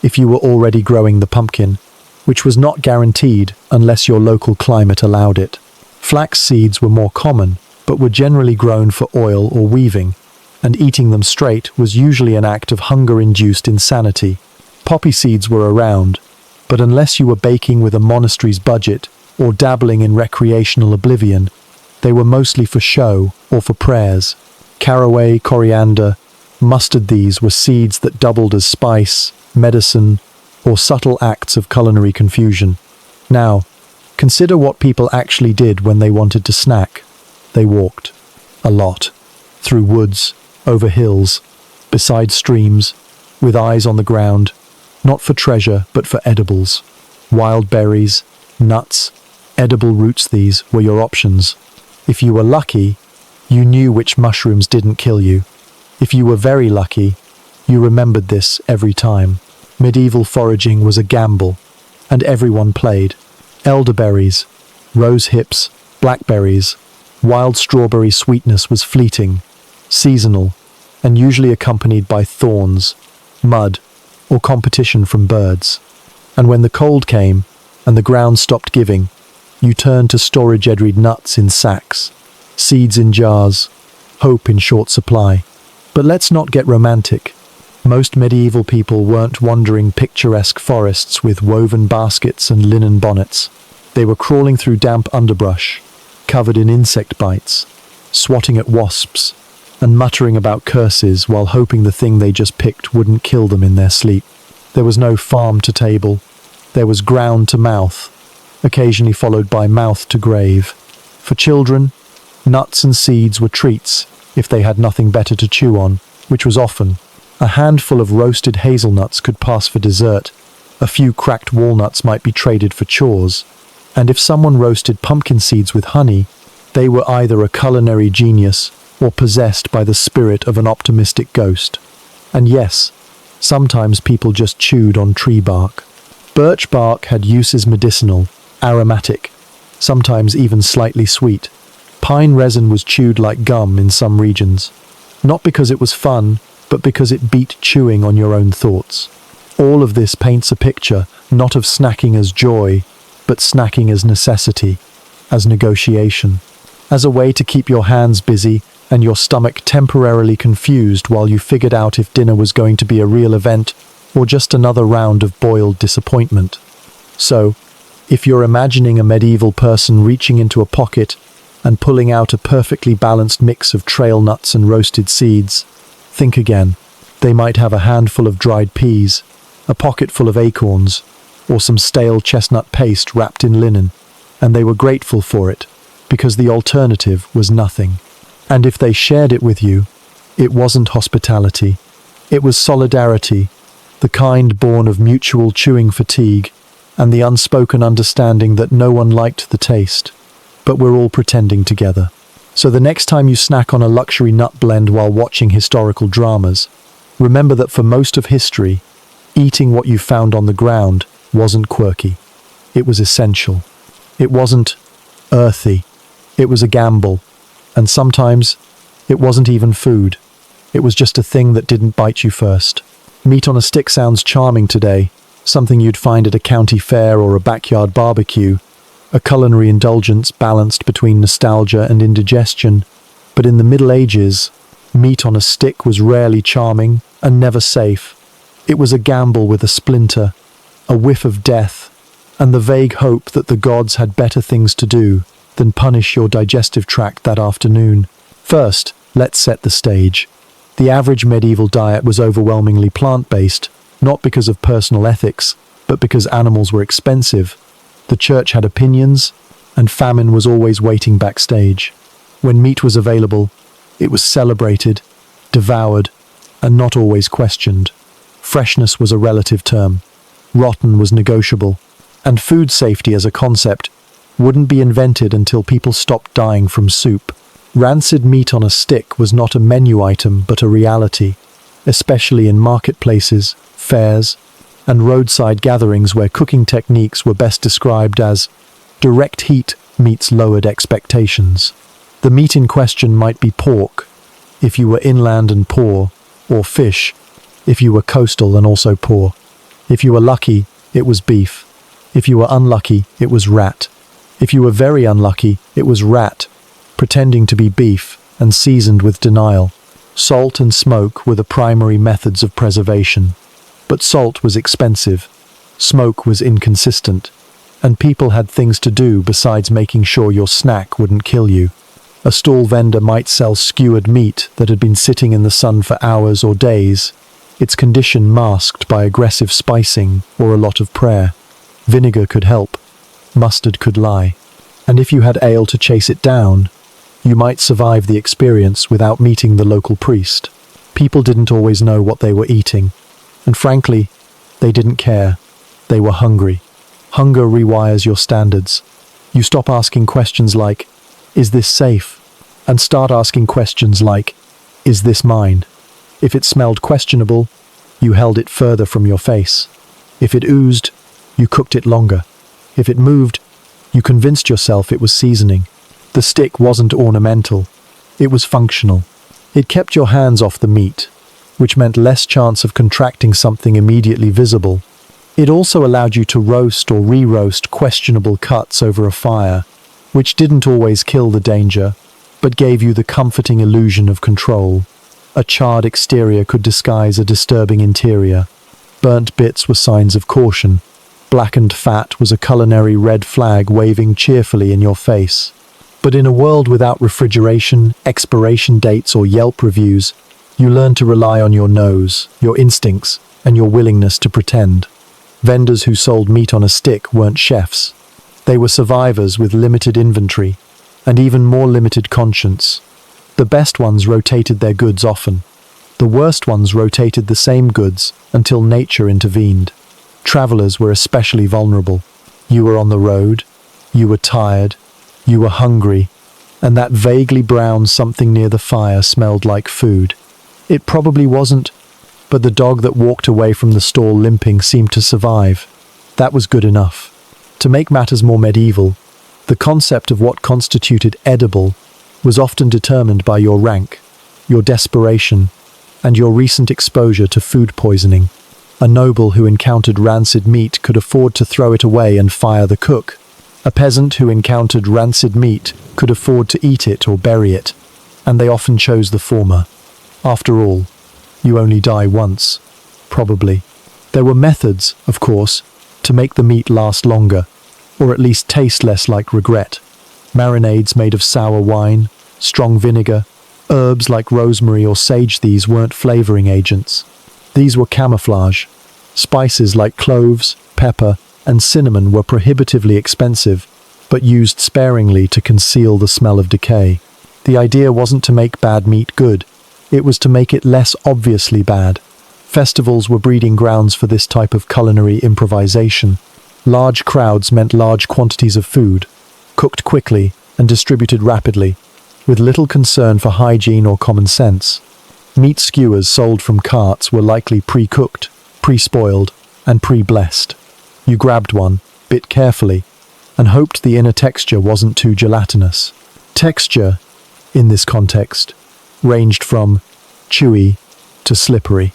if you were already growing the pumpkin, which was not guaranteed unless your local climate allowed it. Flax seeds were more common, but were generally grown for oil or weaving. and eating them straight was usually an act of hunger-induced insanity. Poppy seeds were around, but unless you were baking with a monastery's budget or dabbling in recreational oblivion, they were mostly for show or for prayers. Caraway, coriander, mustard, these were seeds that doubled as spice, medicine, or subtle acts of culinary confusion. Now, consider what people actually did when they wanted to snack. They walked. A lot. Through woods, over hills, beside streams, with eyes on the ground, not for treasure but for edibles. Wild berries, nuts, edible roots, these were your options. If you were lucky, you knew which mushrooms didn't kill you. If you were very lucky, you remembered this every time. Medieval foraging was a gamble, and everyone played. Elderberries, rose hips, blackberries, wild strawberry sweetness was fleeting, seasonal, and usually accompanied by thorns, mud, or competition from birds. And when the cold came, and the ground stopped giving, you turned to storage-edried nuts in sacks, seeds in jars, hope in short supply. But let's not get romantic. Most medieval people weren't wandering picturesque forests with woven baskets and linen bonnets. They were crawling through damp underbrush, covered in insect bites, swatting at wasps, and muttering about curses while hoping the thing they just picked wouldn't kill them in their sleep. There was no farm to table. There was ground to mouth, occasionally followed by mouth to grave. For children, nuts and seeds were treats if they had nothing better to chew on, which was often. A handful of roasted hazelnuts could pass for dessert. A few cracked walnuts might be traded for chores. And if someone roasted pumpkin seeds with honey, they were either a culinary genius or possessed by the spirit of an optimistic ghost. And yes, sometimes people just chewed on tree bark. Birch bark had uses medicinal, aromatic, sometimes even slightly sweet. Pine resin was chewed like gum in some regions, not because it was fun, but because it beat chewing on your own thoughts. All of this paints a picture not of snacking as joy, but snacking as necessity, as negotiation, as a way to keep your hands busy and your stomach temporarily confused while you figured out if dinner was going to be a real event or just another round of boiled disappointment. So, if you're imagining a medieval person reaching into a pocket and pulling out a perfectly balanced mix of trail nuts and roasted seeds, think again. They might have a handful of dried peas, a pocket full of acorns, or some stale chestnut paste wrapped in linen, and they were grateful for it, because the alternative was nothing. And if they shared it with you, it wasn't hospitality. It was solidarity, the kind born of mutual chewing fatigue and the unspoken understanding that no one liked the taste, but we're all pretending together. So the next time you snack on a luxury nut blend while watching historical dramas, remember that for most of history, eating what you found on the ground wasn't quirky. It was essential. It wasn't earthy. It was a gamble. And sometimes, it wasn't even food. It was just a thing that didn't bite you first. Meat on a stick sounds charming today, something you'd find at a county fair or a backyard barbecue, a culinary indulgence balanced between nostalgia and indigestion. But in the Middle Ages, meat on a stick was rarely charming and never safe. It was a gamble with a splinter, a whiff of death, and the vague hope that the gods had better things to do than punish your digestive tract that afternoon. First, let's set the stage. The average medieval diet was overwhelmingly plant-based, not because of personal ethics, but because animals were expensive. The church had opinions, and famine was always waiting backstage. When meat was available, it was celebrated, devoured, and not always questioned. Freshness was a relative term. Rotten was negotiable. And food safety as a concept wouldn't be invented until people stopped dying from soup. Rancid meat on a stick was not a menu item but a reality, especially in marketplaces, fairs, and roadside gatherings where cooking techniques were best described as direct heat meets lowered expectations. The meat in question might be pork, if you were inland and poor, or fish, if you were coastal and also poor. If you were lucky, it was beef. If you were unlucky, it was rat. If you were very unlucky, it was rat, pretending to be beef and seasoned with denial. Salt and smoke were the primary methods of preservation. But salt was expensive, smoke was inconsistent, and people had things to do besides making sure your snack wouldn't kill you. A stall vendor might sell skewered meat that had been sitting in the sun for hours or days, its condition masked by aggressive spicing or a lot of prayer. Vinegar could help, mustard could lie, and if you had ale to chase it down, you might survive the experience without meeting the local priest. People didn't always know what they were eating, and frankly, they didn't care. They were hungry. Hunger rewires your standards. You stop asking questions like, "Is this safe?" and start asking questions like, "Is this mine?" If it smelled questionable, you held it further from your face. If it oozed, you cooked it longer. If it moved, you convinced yourself it was seasoning. The stick wasn't ornamental. It was functional. It kept your hands off the meat, which meant less chance of contracting something immediately visible. It also allowed you to roast or re-roast questionable cuts over a fire, which didn't always kill the danger, but gave you the comforting illusion of control. A charred exterior could disguise a disturbing interior. Burnt bits were signs of caution. Blackened fat was a culinary red flag waving cheerfully in your face. But in a world without refrigeration, expiration dates, or Yelp reviews, you learn to rely on your nose, your instincts, and your willingness to pretend. Vendors who sold meat on a stick weren't chefs. They were survivors with limited inventory, and even more limited conscience. The best ones rotated their goods often. The worst ones rotated the same goods until nature intervened. Travelers were especially vulnerable. You were on the road, you were tired, you were hungry, and that vaguely brown something near the fire smelled like food. It probably wasn't, but the dog that walked away from the stall limping seemed to survive. That was good enough. To make matters more medieval, the concept of what constituted edible was often determined by your rank, your desperation, and your recent exposure to food poisoning. A noble who encountered rancid meat could afford to throw it away and fire the cook. A peasant who encountered rancid meat could afford to eat it or bury it, and they often chose the former. After all, you only die once, probably. There were methods, of course, to make the meat last longer, or at least taste less like regret. Marinades made of sour wine, strong vinegar, herbs like rosemary or sage. These weren't flavoring agents. These were camouflage. Spices like cloves, pepper, and cinnamon were prohibitively expensive, but used sparingly to conceal the smell of decay. The idea wasn't to make bad meat good, it was to make it less obviously bad. Festivals were breeding grounds for this type of culinary improvisation. Large crowds meant large quantities of food, cooked quickly and distributed rapidly, with little concern for hygiene or common sense. Meat skewers sold from carts were likely pre-cooked, pre-spoiled, and pre-blessed. You grabbed one, bit carefully, and hoped the inner texture wasn't too gelatinous. Texture, in this context, ranged from chewy to slippery.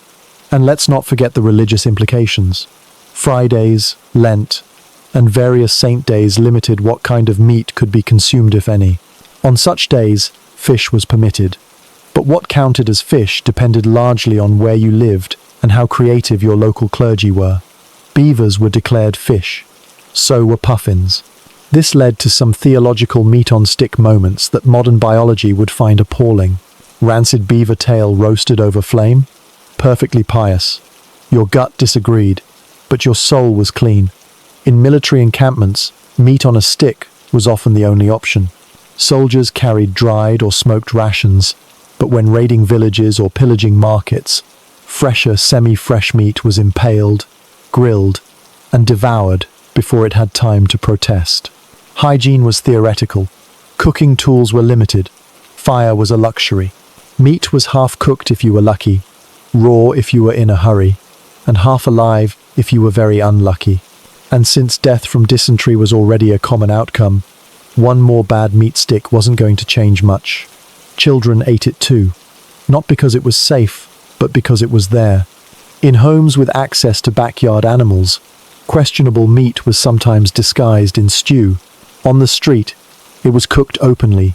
And let's not forget the religious implications. Fridays, Lent, and various saint days limited what kind of meat could be consumed, if any. On such days, fish was permitted. But what counted as fish depended largely on where you lived and how creative your local clergy were. Beavers were declared fish. So were puffins. This led to some theological meat-on-stick moments that modern biology would find appalling. Rancid beaver tail roasted over flame? Perfectly pious. Your gut disagreed, but your soul was clean. In military encampments, meat on a stick was often the only option. Soldiers carried dried or smoked rations, but when raiding villages or pillaging markets, fresher semi-fresh meat was impaled, grilled, and devoured before it had time to protest. Hygiene was theoretical. Cooking tools were limited. Fire was a luxury. Meat was half cooked if you were lucky, raw if you were in a hurry, and half alive if you were very unlucky. And since death from dysentery was already a common outcome, one more bad meat stick wasn't going to change much. Children ate it too, not because it was safe, but because it was there. In homes with access to backyard animals, questionable meat was sometimes disguised in stew. On the street, it was cooked openly,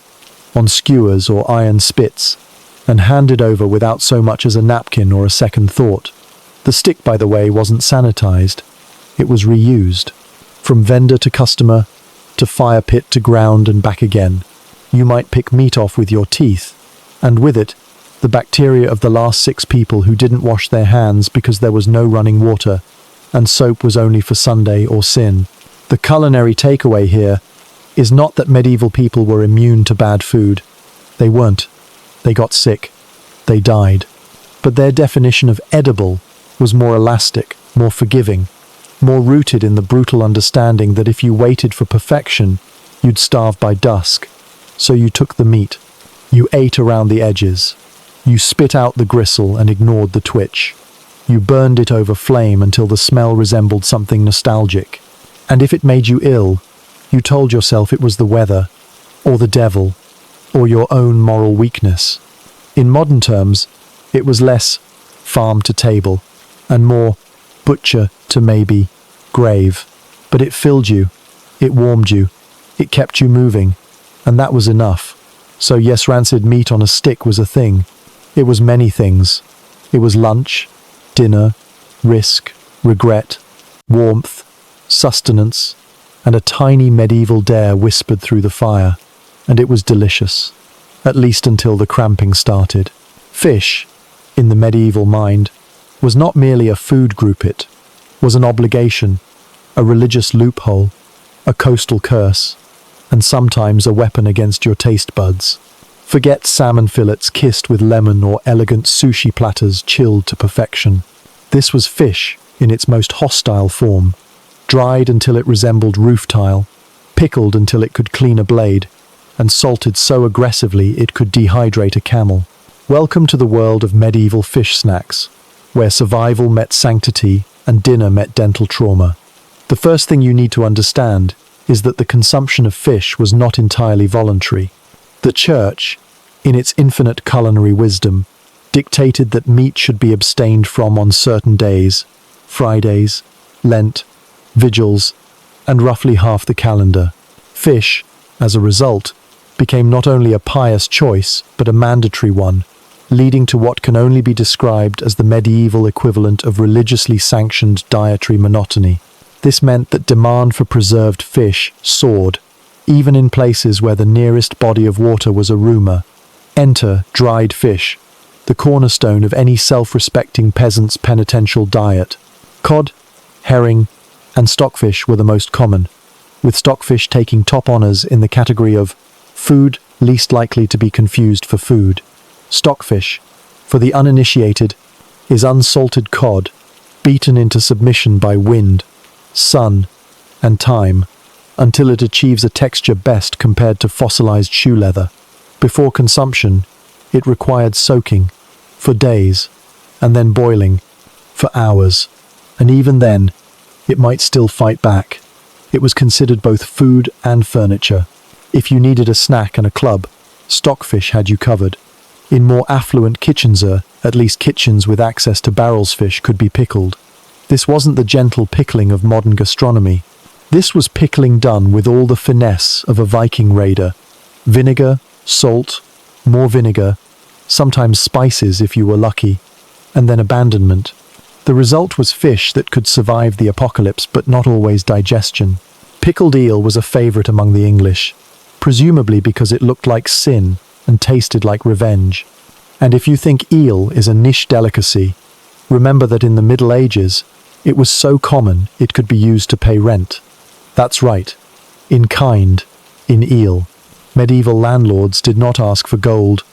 on skewers or iron spits, and handed over without so much as a napkin or a second thought. The stick, by the way, wasn't sanitized. It was reused. From vendor to customer, to fire pit to ground and back again. You might pick meat off with your teeth, and with it, the bacteria of the last 6 people who didn't wash their hands because there was no running water, and soap was only for Sunday or sin. The culinary takeaway here is not that medieval people were immune to bad food. They weren't. They got sick. They died. But their definition of edible was more elastic, more forgiving, more rooted in the brutal understanding that if you waited for perfection, you'd starve by dusk. So you took the meat. You ate around the edges. You spit out the gristle and ignored the twitch. You burned it over flame until the smell resembled something nostalgic. And if it made you ill, you told yourself it was the weather, or the devil, or your own moral weakness. In modern terms, it was less farm to table, and more butcher to maybe grave. But it filled you, it warmed you, it kept you moving, and that was enough. So yes, rancid meat on a stick was a thing. It was many things. It was lunch, dinner, risk, regret, warmth, sustenance, and a tiny medieval dare whispered through the fire. And it was delicious, at least until the cramping started. Fish, in the medieval mind, was not merely a food group, it was an obligation, a religious loophole, a coastal curse, and sometimes a weapon against your taste buds. Forget salmon fillets kissed with lemon or elegant sushi platters chilled to perfection. This was fish in its most hostile form, dried until it resembled roof tile, pickled until it could clean a blade, and salted so aggressively it could dehydrate a camel. Welcome to the world of medieval fish snacks, where survival met sanctity and dinner met dental trauma. The first thing you need to understand is that the consumption of fish was not entirely voluntary. The Church, in its infinite culinary wisdom, dictated that meat should be abstained from on certain days, Fridays, Lent, vigils, and roughly half the calendar. Fish, as a result, became not only a pious choice, but a mandatory one, leading to what can only be described as the medieval equivalent of religiously sanctioned dietary monotony. This meant that demand for preserved fish soared, even in places where the nearest body of water was a rumour. Enter dried fish, the cornerstone of any self-respecting peasant's penitential diet. Cod, herring, and stockfish were the most common, with stockfish taking top honours in the category of food least likely to be confused for food. Stockfish, for the uninitiated, is unsalted cod, beaten into submission by wind, sun, and time, until it achieves a texture best compared to fossilized shoe leather. Before consumption, it required soaking, for days, and then boiling, for hours, and even then, it might still fight back. It was considered both food and furniture. If you needed a snack and a club, stockfish had you covered. In more affluent kitchens, at least kitchens with access to barrels fish could be pickled. This wasn't the gentle pickling of modern gastronomy. This was pickling done with all the finesse of a Viking raider. Vinegar, salt, more vinegar, sometimes spices if you were lucky, and then abandonment. The result was fish that could survive the apocalypse but not always digestion. Pickled eel was a favourite among the English, presumably because it looked like sin and tasted like revenge. And if you think eel is a niche delicacy, remember that in the Middle Ages, it was so common it could be used to pay rent. That's right, in kind, in eel. Medieval landlords did not ask for gold,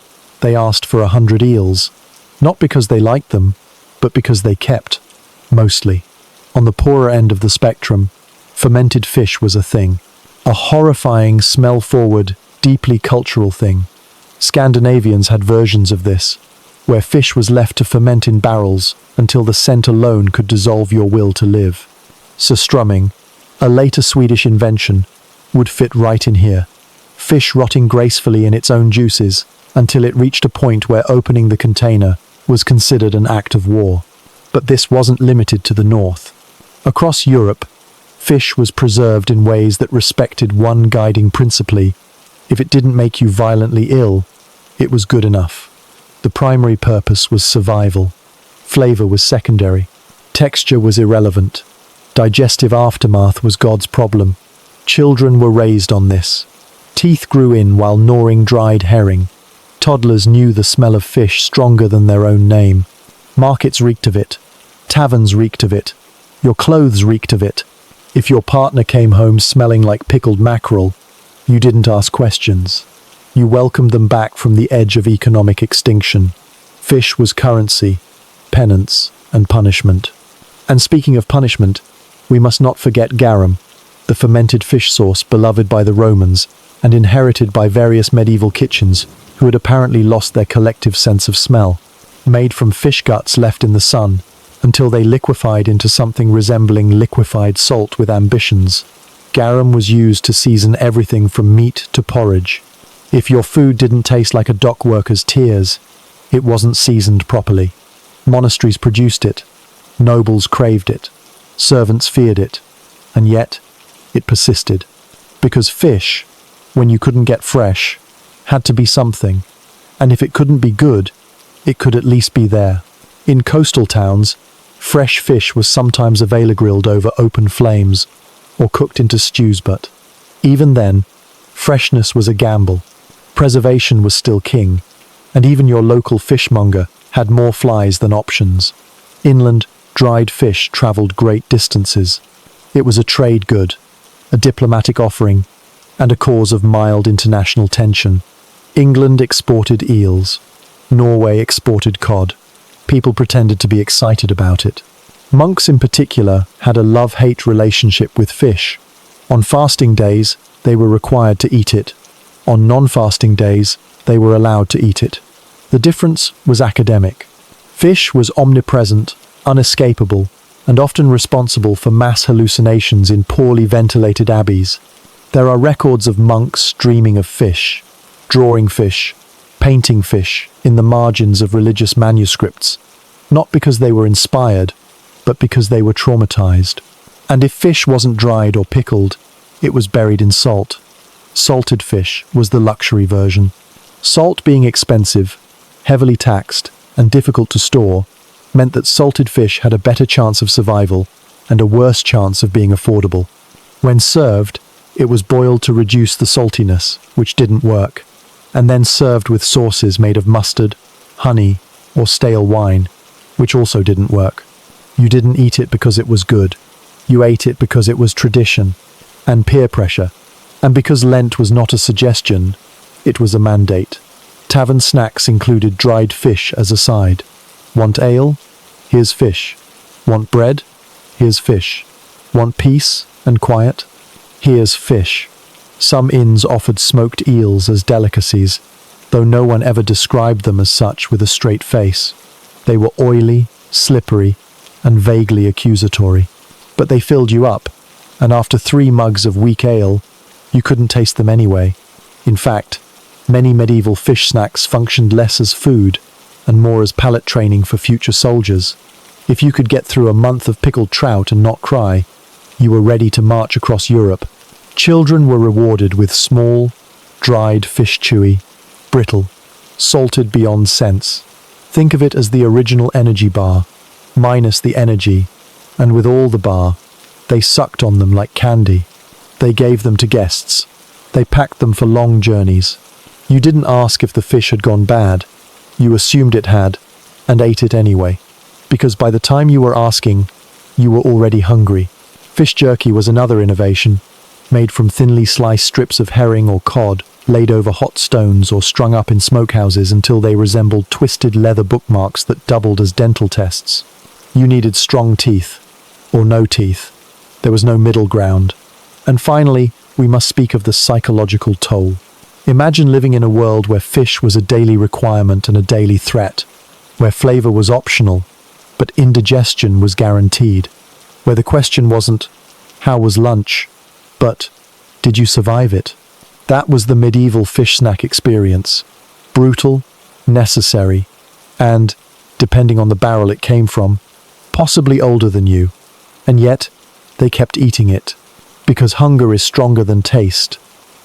they asked for 100 eels, not because they liked them, but because they kept, mostly. On the poorer end of the spectrum, fermented fish was a thing, a horrifying, smell-forward, deeply cultural thing. Scandinavians had versions of this, where fish was left to ferment in barrels until the scent alone could dissolve your will to live. Surströmming, a later Swedish invention, would fit right in here. Fish rotting gracefully in its own juices until it reached a point where opening the container was considered an act of war. But this wasn't limited to the north. Across Europe, fish was preserved in ways that respected one guiding principle: if it didn't make you violently ill, it was good enough. The primary purpose was survival. Flavor was secondary. Texture was irrelevant. Digestive aftermath was God's problem. Children were raised on this. Teeth grew in while gnawing dried herring. Toddlers knew the smell of fish stronger than their own name. Markets reeked of it. Taverns reeked of it. Your clothes reeked of it. If your partner came home smelling like pickled mackerel, you didn't ask questions. You welcomed them back from the edge of economic extinction. Fish was currency, penance, and punishment. And speaking of punishment, we must not forget garum, the fermented fish sauce beloved by the Romans and inherited by various medieval kitchens who had apparently lost their collective sense of smell. Made from fish guts left in the sun, until they liquefied into something resembling liquefied salt with ambitions. Garum was used to season everything from meat to porridge. If your food didn't taste like a dock worker's tears, it wasn't seasoned properly. Monasteries produced it. Nobles craved it. Servants feared it. And yet, it persisted. Because fish, when you couldn't get fresh, had to be something. And if it couldn't be good, it could at least be there. In coastal towns, fresh fish was sometimes grilled over open flames or cooked into stews, but even then, freshness was a gamble. Preservation was still king, and even your local fishmonger had more flies than options. Inland, dried fish travelled great distances. It was a trade good, a diplomatic offering, and a cause of mild international tension. England exported eels. Norway exported cod. People pretended to be excited about it. Monks in particular had a love-hate relationship with fish. On fasting days, they were required to eat it. On non-fasting days, they were allowed to eat it. The difference was academic. Fish was omnipresent, unescapable, and often responsible for mass hallucinations in poorly ventilated abbeys. There are records of monks dreaming of fish, drawing fish, painting fish in the margins of religious manuscripts, not because they were inspired, but because they were traumatized. And if fish wasn't dried or pickled, it was buried in salt. Salted fish was the luxury version. Salt being expensive, heavily taxed, and difficult to store, meant that salted fish had a better chance of survival and a worse chance of being affordable. When served, it was boiled to reduce the saltiness, which didn't work, and then served with sauces made of mustard, honey, or stale wine, which also didn't work. You didn't eat it because it was good. You ate it because it was tradition and peer pressure, and because Lent was not a suggestion, it was a mandate. Tavern snacks included dried fish as a side. Want ale? Here's fish. Want bread? Here's fish. Want peace and quiet? Here's fish. Some inns offered smoked eels as delicacies, though no one ever described them as such with a straight face. They were oily, slippery, and vaguely accusatory. But they filled you up, and after 3 mugs of weak ale, you couldn't taste them anyway. In fact, many medieval fish snacks functioned less as food and more as palate training for future soldiers. If you could get through a month of pickled trout and not cry, you were ready to march across Europe. Children were rewarded with small, dried fish chewy, brittle, salted beyond sense. Think of it as the original energy bar, minus the energy, and with all the bar, they sucked on them like candy. They gave them to guests. They packed them for long journeys. You didn't ask if the fish had gone bad. You assumed it had, and ate it anyway. Because by the time you were asking, you were already hungry. Fish jerky was another innovation, made from thinly sliced strips of herring or cod, laid over hot stones or strung up in smokehouses until they resembled twisted leather bookmarks that doubled as dental tests. You needed strong teeth, or no teeth. There was no middle ground. And finally, we must speak of the psychological toll. Imagine living in a world where fish was a daily requirement and a daily threat, where flavor was optional, but indigestion was guaranteed, where the question wasn't, how was lunch, but, did you survive it? That was the medieval fish snack experience. Brutal, necessary, and, depending on the barrel it came from, possibly older than you. And yet, they kept eating it. Because hunger is stronger than taste.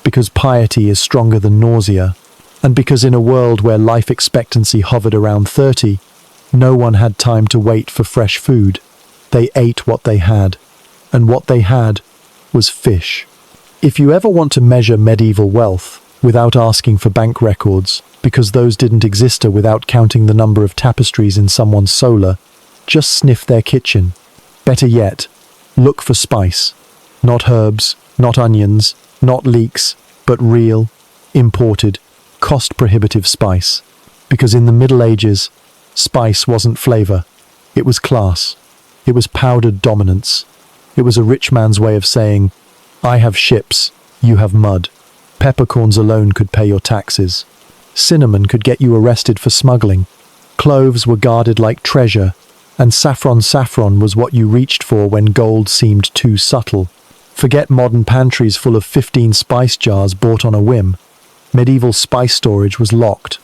Because piety is stronger than nausea. And because in a world where life expectancy hovered around 30, no one had time to wait for fresh food. They ate what they had, and what they had was fish. If you ever want to measure medieval wealth without asking for bank records, because those didn't exist without counting the number of tapestries in someone's solar, just sniff their kitchen. Better yet, look for spice. Not herbs, not onions, not leeks, but real, imported, cost-prohibitive spice. Because in the Middle Ages, spice wasn't flavor. It was class. It was powdered dominance. It was a rich man's way of saying, I have ships, you have mud. Peppercorns alone could pay your taxes. Cinnamon could get you arrested for smuggling. Cloves were guarded like treasure, and saffron was what you reached for when gold seemed too subtle. Forget modern pantries full of 15 spice jars bought on a whim. Medieval spice storage was locked.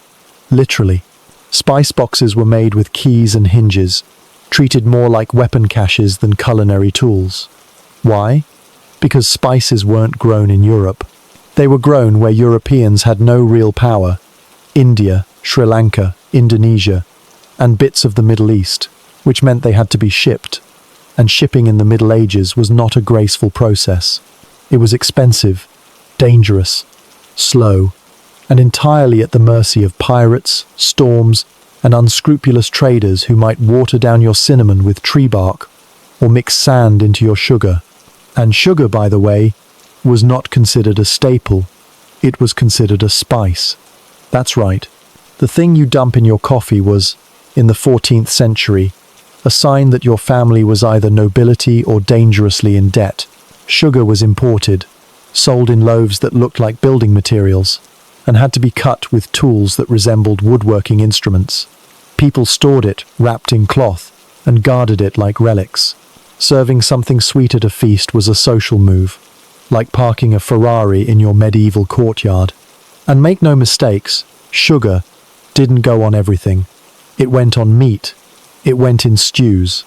Literally. Spice boxes were made with keys and hinges, treated more like weapon caches than culinary tools. Why? Because spices weren't grown in Europe. They were grown where Europeans had no real power. India, Sri Lanka, Indonesia, and bits of the Middle East, which meant they had to be shipped. And shipping in the Middle Ages was not a graceful process. It was expensive, dangerous, slow, and entirely at the mercy of pirates, storms, and unscrupulous traders who might water down your cinnamon with tree bark or mix sand into your sugar. And sugar, by the way, was not considered a staple. It was considered a spice. That's right. The thing you dump in your coffee was, in the 14th century, a sign that your family was either nobility or dangerously in debt. Sugar was imported, sold in loaves that looked like building materials, and had to be cut with tools that resembled woodworking instruments. People stored it, wrapped in cloth, and guarded it like relics. Serving something sweet at a feast was a social move, like parking a Ferrari in your medieval courtyard. And make no mistakes, sugar didn't go on everything. It went on meat. It went in stews.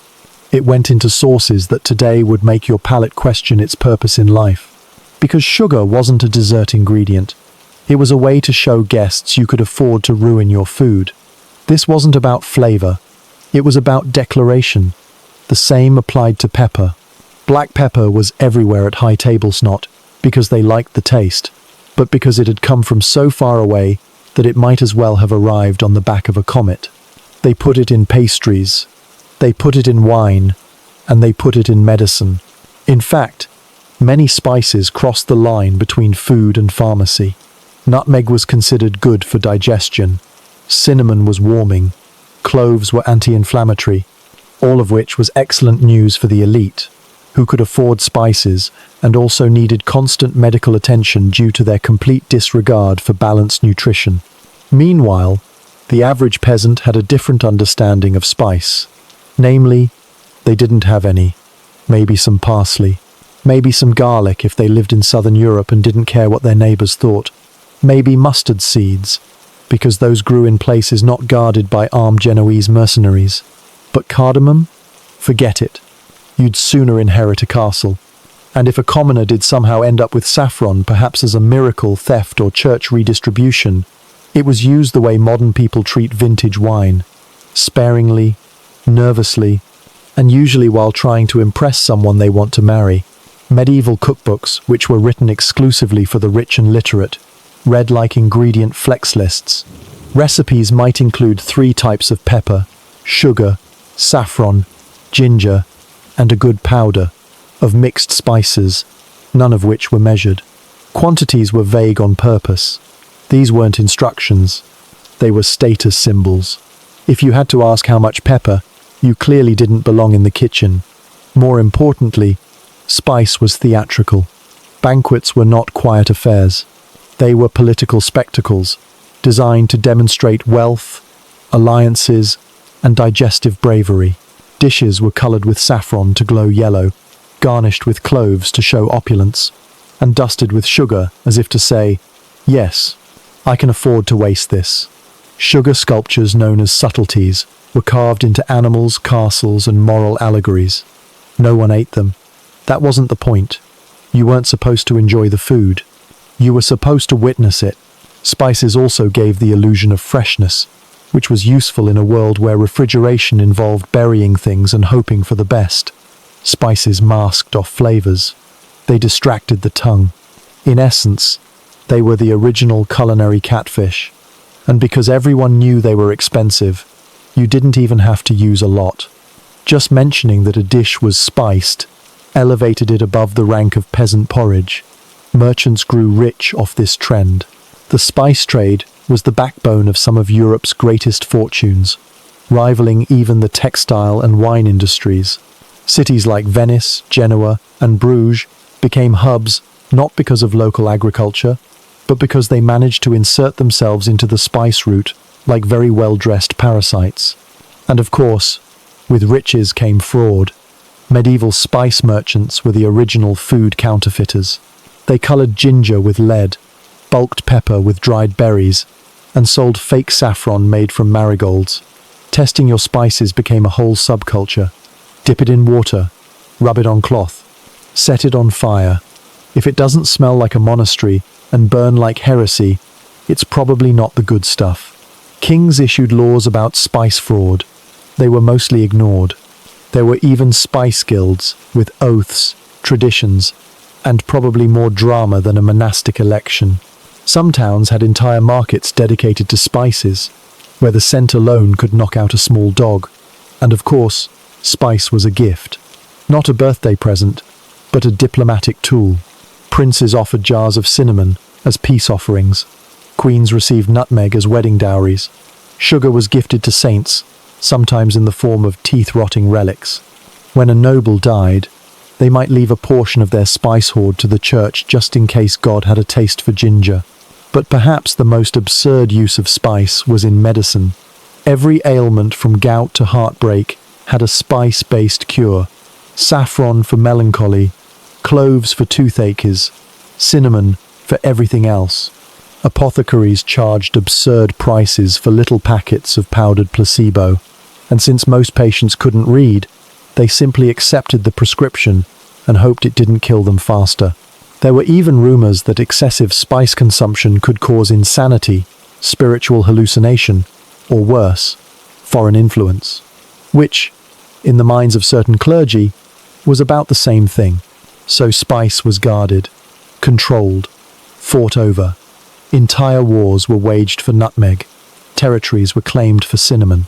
It went into sauces that today would make your palate question its purpose in life. Because sugar wasn't a dessert ingredient. It was a way to show guests you could afford to ruin your food. This wasn't about flavor. It was about declaration. The same applied to pepper. Black pepper was everywhere at High Table Snot because they liked the taste, but because it had come from so far away that it might as well have arrived on the back of a comet. They put it in pastries, they put it in wine, and they put it in medicine. In fact, many spices crossed the line between food and pharmacy. Nutmeg was considered good for digestion. Cinnamon was warming. Cloves were anti-inflammatory, all of which was excellent news for the elite, who could afford spices and also needed constant medical attention due to their complete disregard for balanced nutrition. Meanwhile, the average peasant had a different understanding of spice. Namely, they didn't have any. Maybe some parsley. Maybe some garlic if they lived in southern Europe and didn't care what their neighbors thought. Maybe mustard seeds, because those grew in places not guarded by armed Genoese mercenaries. But cardamom? Forget it. You'd sooner inherit a castle. And if a commoner did somehow end up with saffron, perhaps as a miracle, theft, or church redistribution, it was used the way modern people treat vintage wine. Sparingly, nervously, and usually while trying to impress someone they want to marry. Medieval cookbooks, which were written exclusively for the rich and literate, read like ingredient flex lists. Recipes might include 3 types of pepper, sugar, saffron, ginger, and a good powder of mixed spices, none of which were measured. Quantities were vague on purpose. These weren't instructions. They were status symbols. If you had to ask how much pepper, you clearly didn't belong in the kitchen. More importantly, spice was theatrical. Banquets were not quiet affairs. They were political spectacles, designed to demonstrate wealth, alliances, and digestive bravery. Dishes were colored with saffron to glow yellow, garnished with cloves to show opulence, and dusted with sugar as if to say, yes, I can afford to waste this. Sugar sculptures known as subtleties were carved into animals, castles, and moral allegories. No one ate them. That wasn't the point. You weren't supposed to enjoy the food. You were supposed to witness it, Spices also gave the illusion of freshness, which was useful in a world where refrigeration involved burying things and hoping for the best. Spices masked off flavors. They distracted the tongue. In essence, they were the original culinary catfish. And because everyone knew they were expensive, you didn't even have to use a lot. Just mentioning that a dish was spiced elevated it above the rank of peasant porridge. Merchants grew rich off this trend. The spice trade was the backbone of some of Europe's greatest fortunes, rivaling even the textile and wine industries. Cities like Venice, Genoa, and Bruges became hubs not because of local agriculture, but because they managed to insert themselves into the spice route like very well-dressed parasites. And of course, with riches came fraud. Medieval spice merchants were the original food counterfeiters. They colored ginger with lead, bulked pepper with dried berries, and sold fake saffron made from marigolds. Testing your spices became a whole subculture. Dip it in water, rub it on cloth, set it on fire. If it doesn't smell like a monastery and burn like heresy, it's probably not the good stuff. Kings issued laws about spice fraud. They were mostly ignored. There were even spice guilds with oaths, traditions, and probably more drama than a monastic election. Some towns had entire markets dedicated to spices, where the scent alone could knock out a small dog. And of course, spice was a gift. Not a birthday present, but a diplomatic tool. Princes offered jars of cinnamon as peace offerings. Queens received nutmeg as wedding dowries. Sugar was gifted to saints, sometimes in the form of teeth-rotting relics. When a noble died, they might leave a portion of their spice hoard to the church just in case God had a taste for ginger. But perhaps the most absurd use of spice was in medicine. Every ailment from gout to heartbreak had a spice-based cure. Saffron for melancholy, cloves for toothaches, cinnamon for everything else. Apothecaries charged absurd prices for little packets of powdered placebo, and since most patients couldn't read, they simply accepted the prescription and hoped it didn't kill them faster. There were even rumors that excessive spice consumption could cause insanity, spiritual hallucination, or worse, foreign influence, which, in the minds of certain clergy, was about the same thing. So spice was guarded, controlled, fought over. Entire wars were waged for nutmeg. Territories were claimed for cinnamon.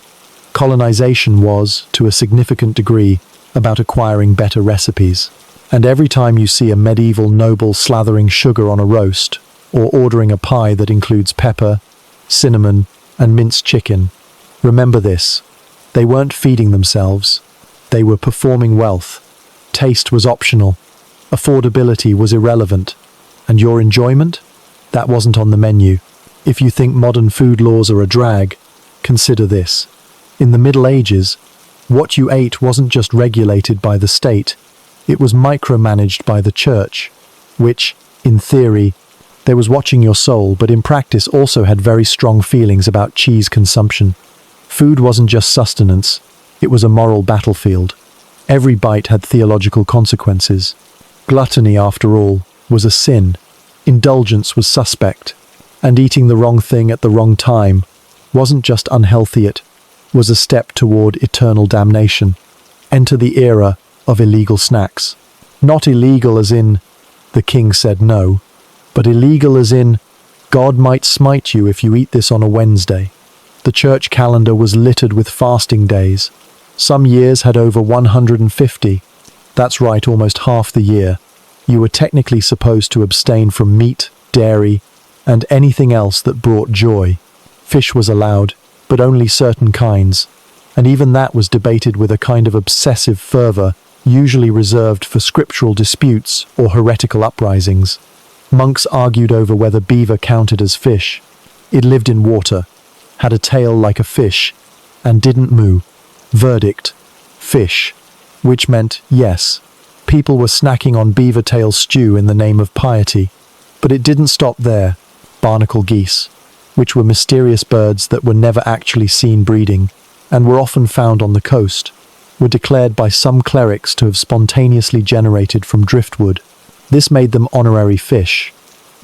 Colonization was, to a significant degree, about acquiring better recipes. And every time you see a medieval noble slathering sugar on a roast, or ordering a pie that includes pepper, cinnamon, and minced chicken, remember this: they weren't feeding themselves, they were performing wealth. Taste was optional, affordability was irrelevant, and your enjoyment? That wasn't on the menu. If you think modern food laws are a drag, consider this. In the Middle Ages, what you ate wasn't just regulated by the state, it was micromanaged by the church, which, in theory, they was watching your soul, but in practice also had very strong feelings about cheese consumption. Food wasn't just sustenance, it was a moral battlefield. Every bite had theological consequences. Gluttony, after all, was a sin. Indulgence was suspect. And eating the wrong thing at the wrong time wasn't just unhealthy, it was a step toward eternal damnation. Enter the era of illegal snacks. Not illegal as in, the king said no, but illegal as in, God might smite you if you eat this on a Wednesday. The church calendar was littered with fasting days. Some years had over 150. That's right, almost half the year. You were technically supposed to abstain from meat, dairy, and anything else that brought joy. Fish was allowed, but only certain kinds, and even that was debated with a kind of obsessive fervor, usually reserved for scriptural disputes or heretical uprisings. Monks argued over whether beaver counted as fish. It lived in water, had a tail like a fish, and didn't moo. Verdict: fish, which meant yes. People were snacking on beaver tail stew in the name of piety. But it didn't stop there. Barnacle geese, which were mysterious birds that were never actually seen breeding, and were often found on the coast, were declared by some clerics to have spontaneously generated from driftwood. This made them honorary fish.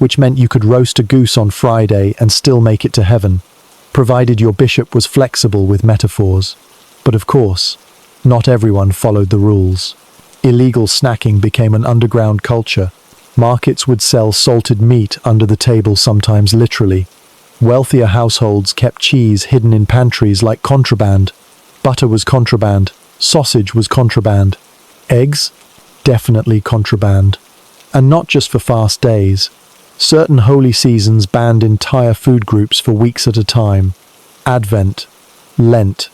which meant you could roast a goose on Friday and still make it to heaven, provided your bishop was flexible with metaphors. But of course, not everyone followed the rules. Illegal snacking became an underground culture. Markets would sell salted meat under the table, sometimes literally. Wealthier households kept cheese hidden in pantries like contraband. Butter was contraband. Sausage was contraband. Eggs? Definitely contraband. And not just for fast days. Certain holy seasons banned entire food groups for weeks at a time. Advent, Lent,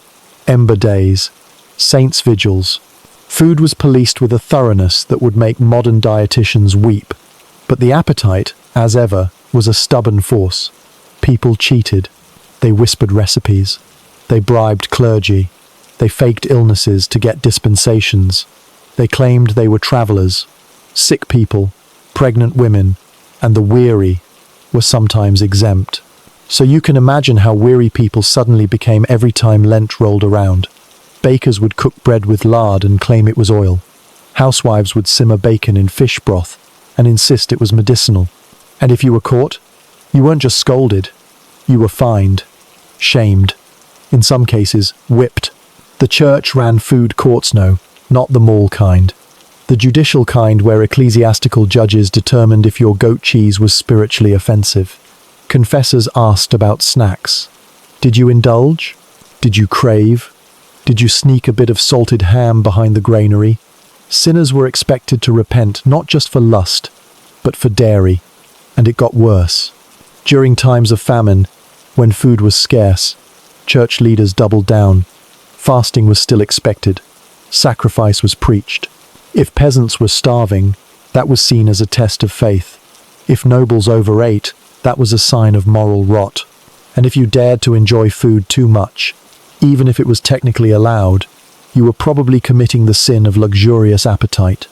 Ember Days, Saints' Vigils. Food was policed with a thoroughness that would make modern dietitians weep. But the appetite, as ever, was a stubborn force. People cheated. They whispered recipes. They bribed clergy. They faked illnesses to get dispensations. They claimed they were travelers. Sick people, pregnant women, and the weary were sometimes exempt. So you can imagine how weary people suddenly became every time Lent rolled around. Bakers would cook bread with lard and claim it was oil. Housewives would simmer bacon in fish broth and insist it was medicinal. And if you were caught, you weren't just scolded. You were fined, shamed, in some cases, whipped. The church ran food courts, no, not the mall kind. The judicial kind where ecclesiastical judges determined if your goat cheese was spiritually offensive. Confessors asked about snacks. Did you indulge? Did you crave? Did you sneak a bit of salted ham behind the granary? Sinners were expected to repent not just for lust, but for dairy. And it got worse. During times of famine, when food was scarce, church leaders doubled down. Fasting was still expected. Sacrifice was preached. If peasants were starving, that was seen as a test of faith. If nobles overate, that was a sign of moral rot. And if you dared to enjoy food too much, even if it was technically allowed, you were probably committing the sin of luxurious appetite,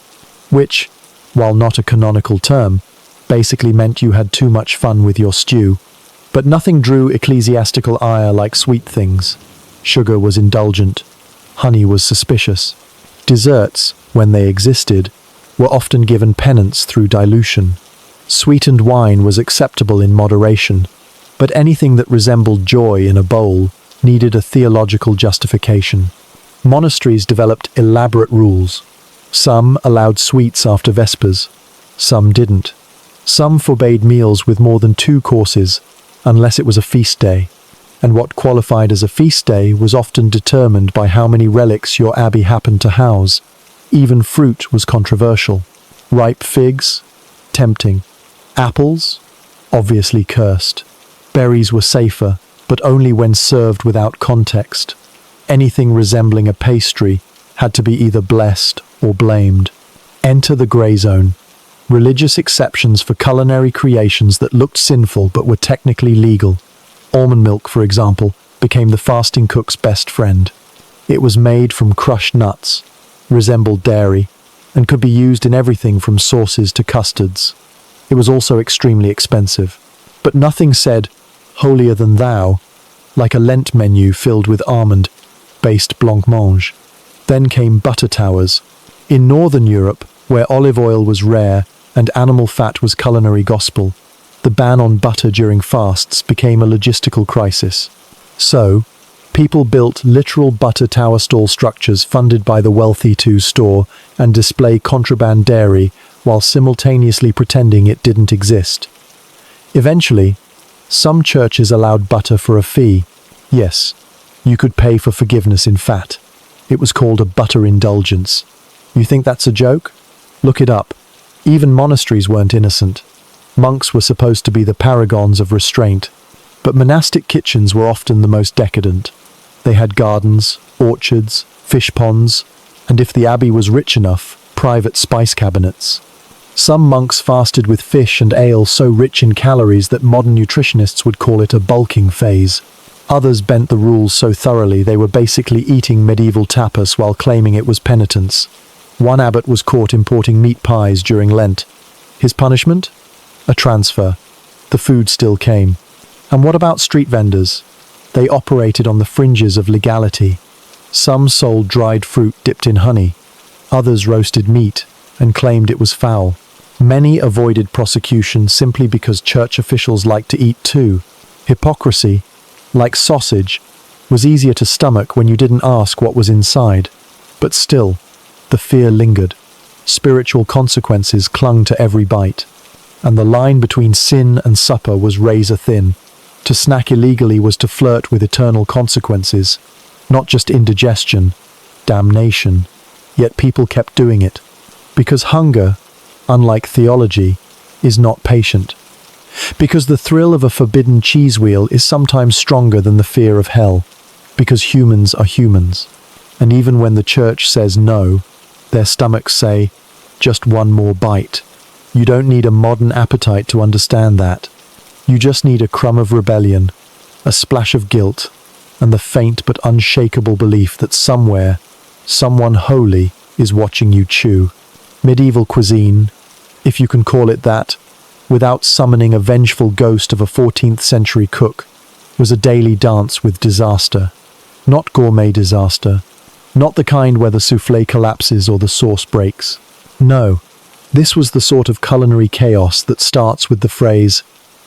which, while not a canonical term, basically meant you had too much fun with your stew. But nothing drew ecclesiastical ire like sweet things. Sugar was indulgent. Honey was suspicious. Desserts, when they existed, were often given penance through dilution. Sweetened wine was acceptable in moderation, but anything that resembled joy in a bowl needed a theological justification. Monasteries developed elaborate rules. Some allowed sweets after Vespers. Some didn't. Some forbade meals with more than 2 courses, unless it was a feast day. And what qualified as a feast day was often determined by how many relics your abbey happened to house. Even fruit was controversial. Ripe figs? Tempting. Apples? Obviously cursed. Berries were safer, but only when served without context. Anything resembling a pastry had to be either blessed or blamed. Enter the grey zone. Religious exceptions for culinary creations that looked sinful but were technically legal. Almond milk, for example, became the fasting cook's best friend. It was made from crushed nuts, resembled dairy, and could be used in everything from sauces to custards. It was also extremely expensive. But nothing said, holier than thou, like a Lent menu filled with almond-based blancmange. Then came butter towers. In Northern Europe, where olive oil was rare and animal fat was culinary gospel, the ban on butter during fasts became a logistical crisis. So, people built literal butter tower stall structures funded by the wealthy to store and display contraband dairy while simultaneously pretending it didn't exist. Eventually, some churches allowed butter for a fee. Yes, you could pay for forgiveness in fat. It was called a butter indulgence. You think that's a joke? Look it up. Even monasteries weren't innocent. Monks were supposed to be the paragons of restraint, but monastic kitchens were often the most decadent. They had gardens, orchards, fish ponds, and if the abbey was rich enough, private spice cabinets. Some monks fasted with fish and ale so rich in calories that modern nutritionists would call it a bulking phase. Others bent the rules so thoroughly they were basically eating medieval tapas while claiming it was penitence. One abbot was caught importing meat pies during Lent. His punishment? A transfer. The food still came. And what about street vendors? They operated on the fringes of legality. Some sold dried fruit dipped in honey. Others roasted meat and claimed it was foul. Many avoided prosecution simply because church officials liked to eat too. Hypocrisy, like sausage, was easier to stomach when you didn't ask what was inside. But still, the fear lingered. Spiritual consequences clung to every bite. And the line between sin and supper was razor thin. To snack illegally was to flirt with eternal consequences, not just indigestion, damnation. Yet people kept doing it. Because hunger, unlike theology, is not patient. Because the thrill of a forbidden cheese wheel is sometimes stronger than the fear of hell. Because humans are humans. And even when the church says no, their stomachs say, just one more bite. You don't need a modern appetite to understand that. You just need a crumb of rebellion, a splash of guilt, and the faint but unshakable belief that somewhere, someone holy is watching you chew. Medieval cuisine, if you can call it that, without summoning a vengeful ghost of a 14th century cook, was a daily dance with disaster. Not gourmet disaster. Not the kind where the soufflé collapses or the sauce breaks. No, this was the sort of culinary chaos that starts with the phrase,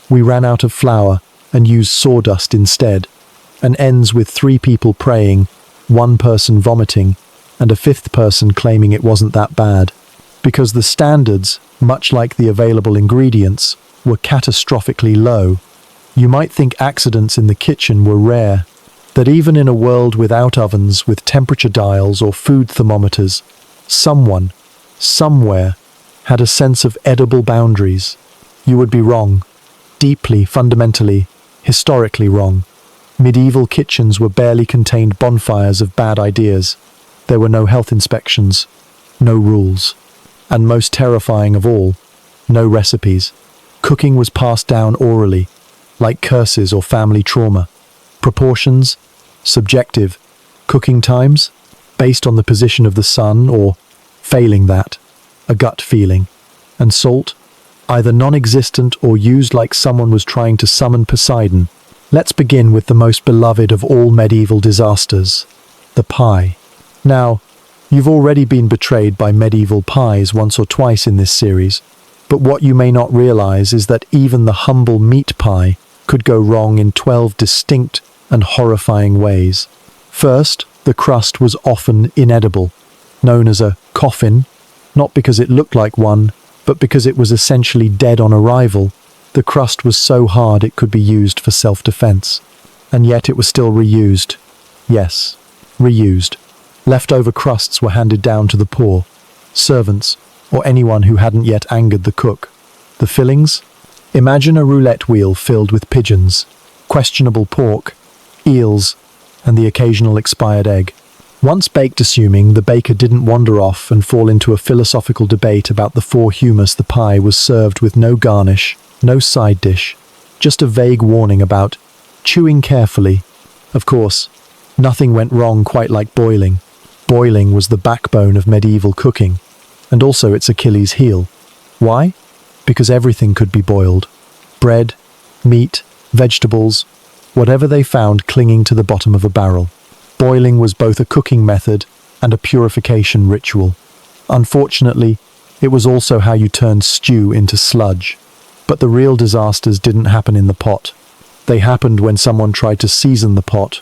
"We ran out of flour and used sawdust instead," and ends with 3 people praying, 1 person vomiting, and a 5th person claiming it wasn't that bad. Because the standards, much like the available ingredients, were catastrophically low. You might think accidents in the kitchen were rare, that even in a world without ovens, with temperature dials or food thermometers, someone, somewhere, had a sense of edible boundaries. You would be wrong. Deeply, fundamentally, historically wrong. Medieval kitchens were barely contained bonfires of bad ideas. There were no health inspections, no rules. And most terrifying of all, no recipes. Cooking was passed down orally, like curses or family trauma. Proportions, subjective. Cooking times, based on the position of the sun or, failing that, a gut feeling. And salt, either non-existent or used like someone was trying to summon Poseidon. Let's begin with the most beloved of all medieval disasters, the pie. Now, you've already been betrayed by medieval pies once or twice in this series, but what you may not realize is that even the humble meat pie could go wrong in 12 distinct and horrifying ways. First, the crust was often inedible, known as a coffin, not because it looked like one, but because it was essentially dead on arrival. The crust was so hard it could be used for self-defense. And yet it was still reused. Yes, reused. Leftover crusts were handed down to the poor, servants, or anyone who hadn't yet angered the cook. The fillings? Imagine a roulette wheel filled with pigeons, questionable pork, eels, and the occasional expired egg. Once baked, assuming the baker didn't wander off and fall into a philosophical debate about the 4 humus, the pie was served with no garnish, no side dish, just a vague warning about chewing carefully. Of course, nothing went wrong quite like boiling. Boiling was the backbone of medieval cooking, and also its Achilles heel. Why? Because everything could be boiled. Bread, meat, vegetables, whatever they found clinging to the bottom of a barrel. Boiling was both a cooking method and a purification ritual. Unfortunately, it was also how you turned stew into sludge. But the real disasters didn't happen in the pot. They happened when someone tried to season the pot.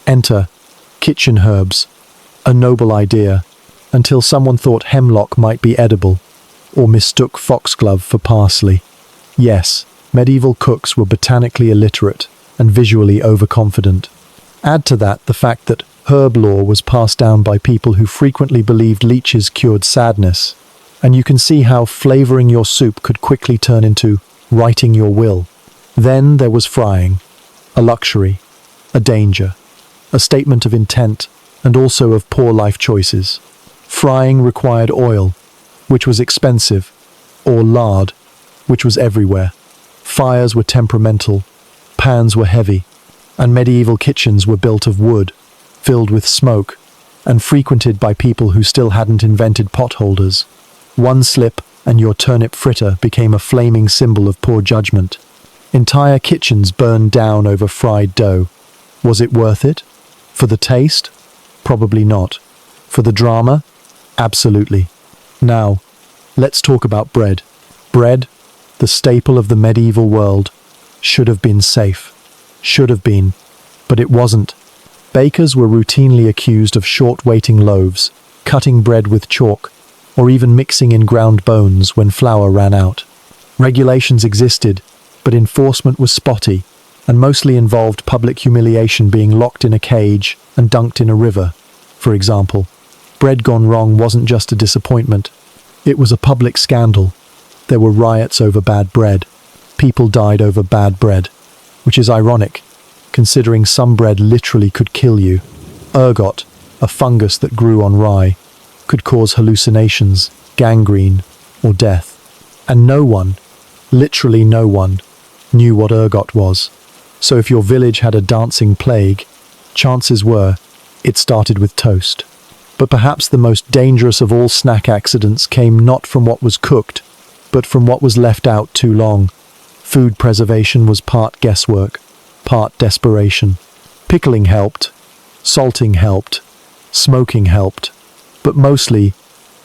Enter kitchen herbs, a noble idea, until someone thought hemlock might be edible, or mistook foxglove for parsley. Yes, medieval cooks were botanically illiterate and visually overconfident. Add to that the fact that herb lore was passed down by people who frequently believed leeches cured sadness, and you can see how flavoring your soup could quickly turn into writing your will. Then there was frying, a luxury, a danger, a statement of intent, and also of poor life choices. Frying required oil, which was expensive, or lard, which was everywhere. Fires were temperamental, pans were heavy, and medieval kitchens were built of wood, filled with smoke, and frequented by people who still hadn't invented potholders. One slip and your turnip fritter became a flaming symbol of poor judgment. Entire kitchens burned down over fried dough. Was it worth it? For the taste? Probably not. For the drama? Absolutely. Now, let's talk about bread. Bread, the staple of the medieval world, should have been safe. Should have been, but it wasn't. Bakers were routinely accused of short-waiting loaves, cutting bread with chalk, or even mixing in ground bones when flour ran out. Regulations existed, but enforcement was spotty, and mostly involved public humiliation, being locked in a cage and dunked in a river. For example, bread gone wrong wasn't just a disappointment. It was a public scandal. There were riots over bad bread. People died over bad bread, which is ironic, considering some bread literally could kill you. Ergot, a fungus that grew on rye, could cause hallucinations, gangrene, or death. And no one, literally no one, knew what ergot was. So if your village had a dancing plague, chances were it started with toast. But perhaps the most dangerous of all snack accidents came not from what was cooked, but from what was left out too long. Food preservation was part guesswork, part desperation. Pickling helped, salting helped, smoking helped, but mostly,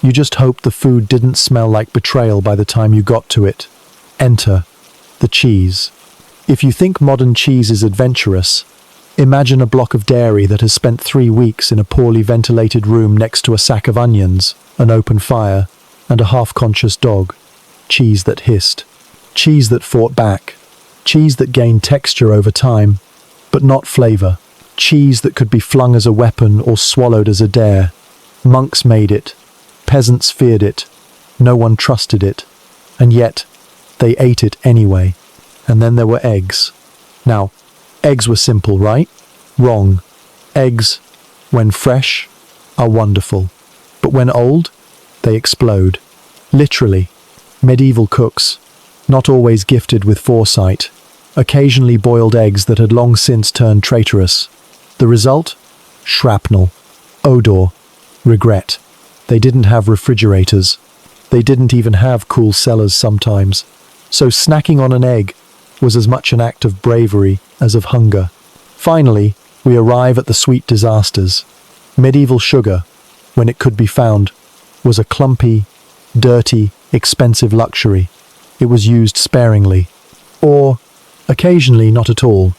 you just hoped the food didn't smell like betrayal by the time you got to it. Enter the cheese. If you think modern cheese is adventurous, imagine a block of dairy that has spent 3 weeks in a poorly ventilated room next to a sack of onions, an open fire, and a half-conscious dog. Cheese that hissed. Cheese that fought back. Cheese that gained texture over time, but not flavor. Cheese that could be flung as a weapon or swallowed as a dare. Monks made it. Peasants feared it. No one trusted it. And yet, they ate it anyway. And then there were eggs. Now, eggs were simple, right? Wrong. Eggs, when fresh, are wonderful. But when old, they explode. Literally. Medieval cooks, not always gifted with foresight, occasionally boiled eggs that had long since turned traitorous. The result? Shrapnel. Odor. Regret. They didn't have refrigerators. They didn't even have cool cellars sometimes. So snacking on an egg was as much an act of bravery as of hunger. Finally, we arrive at the sweet disasters. Medieval sugar, when it could be found, was a clumpy, dirty, expensive luxury. It was used sparingly, or occasionally not at all,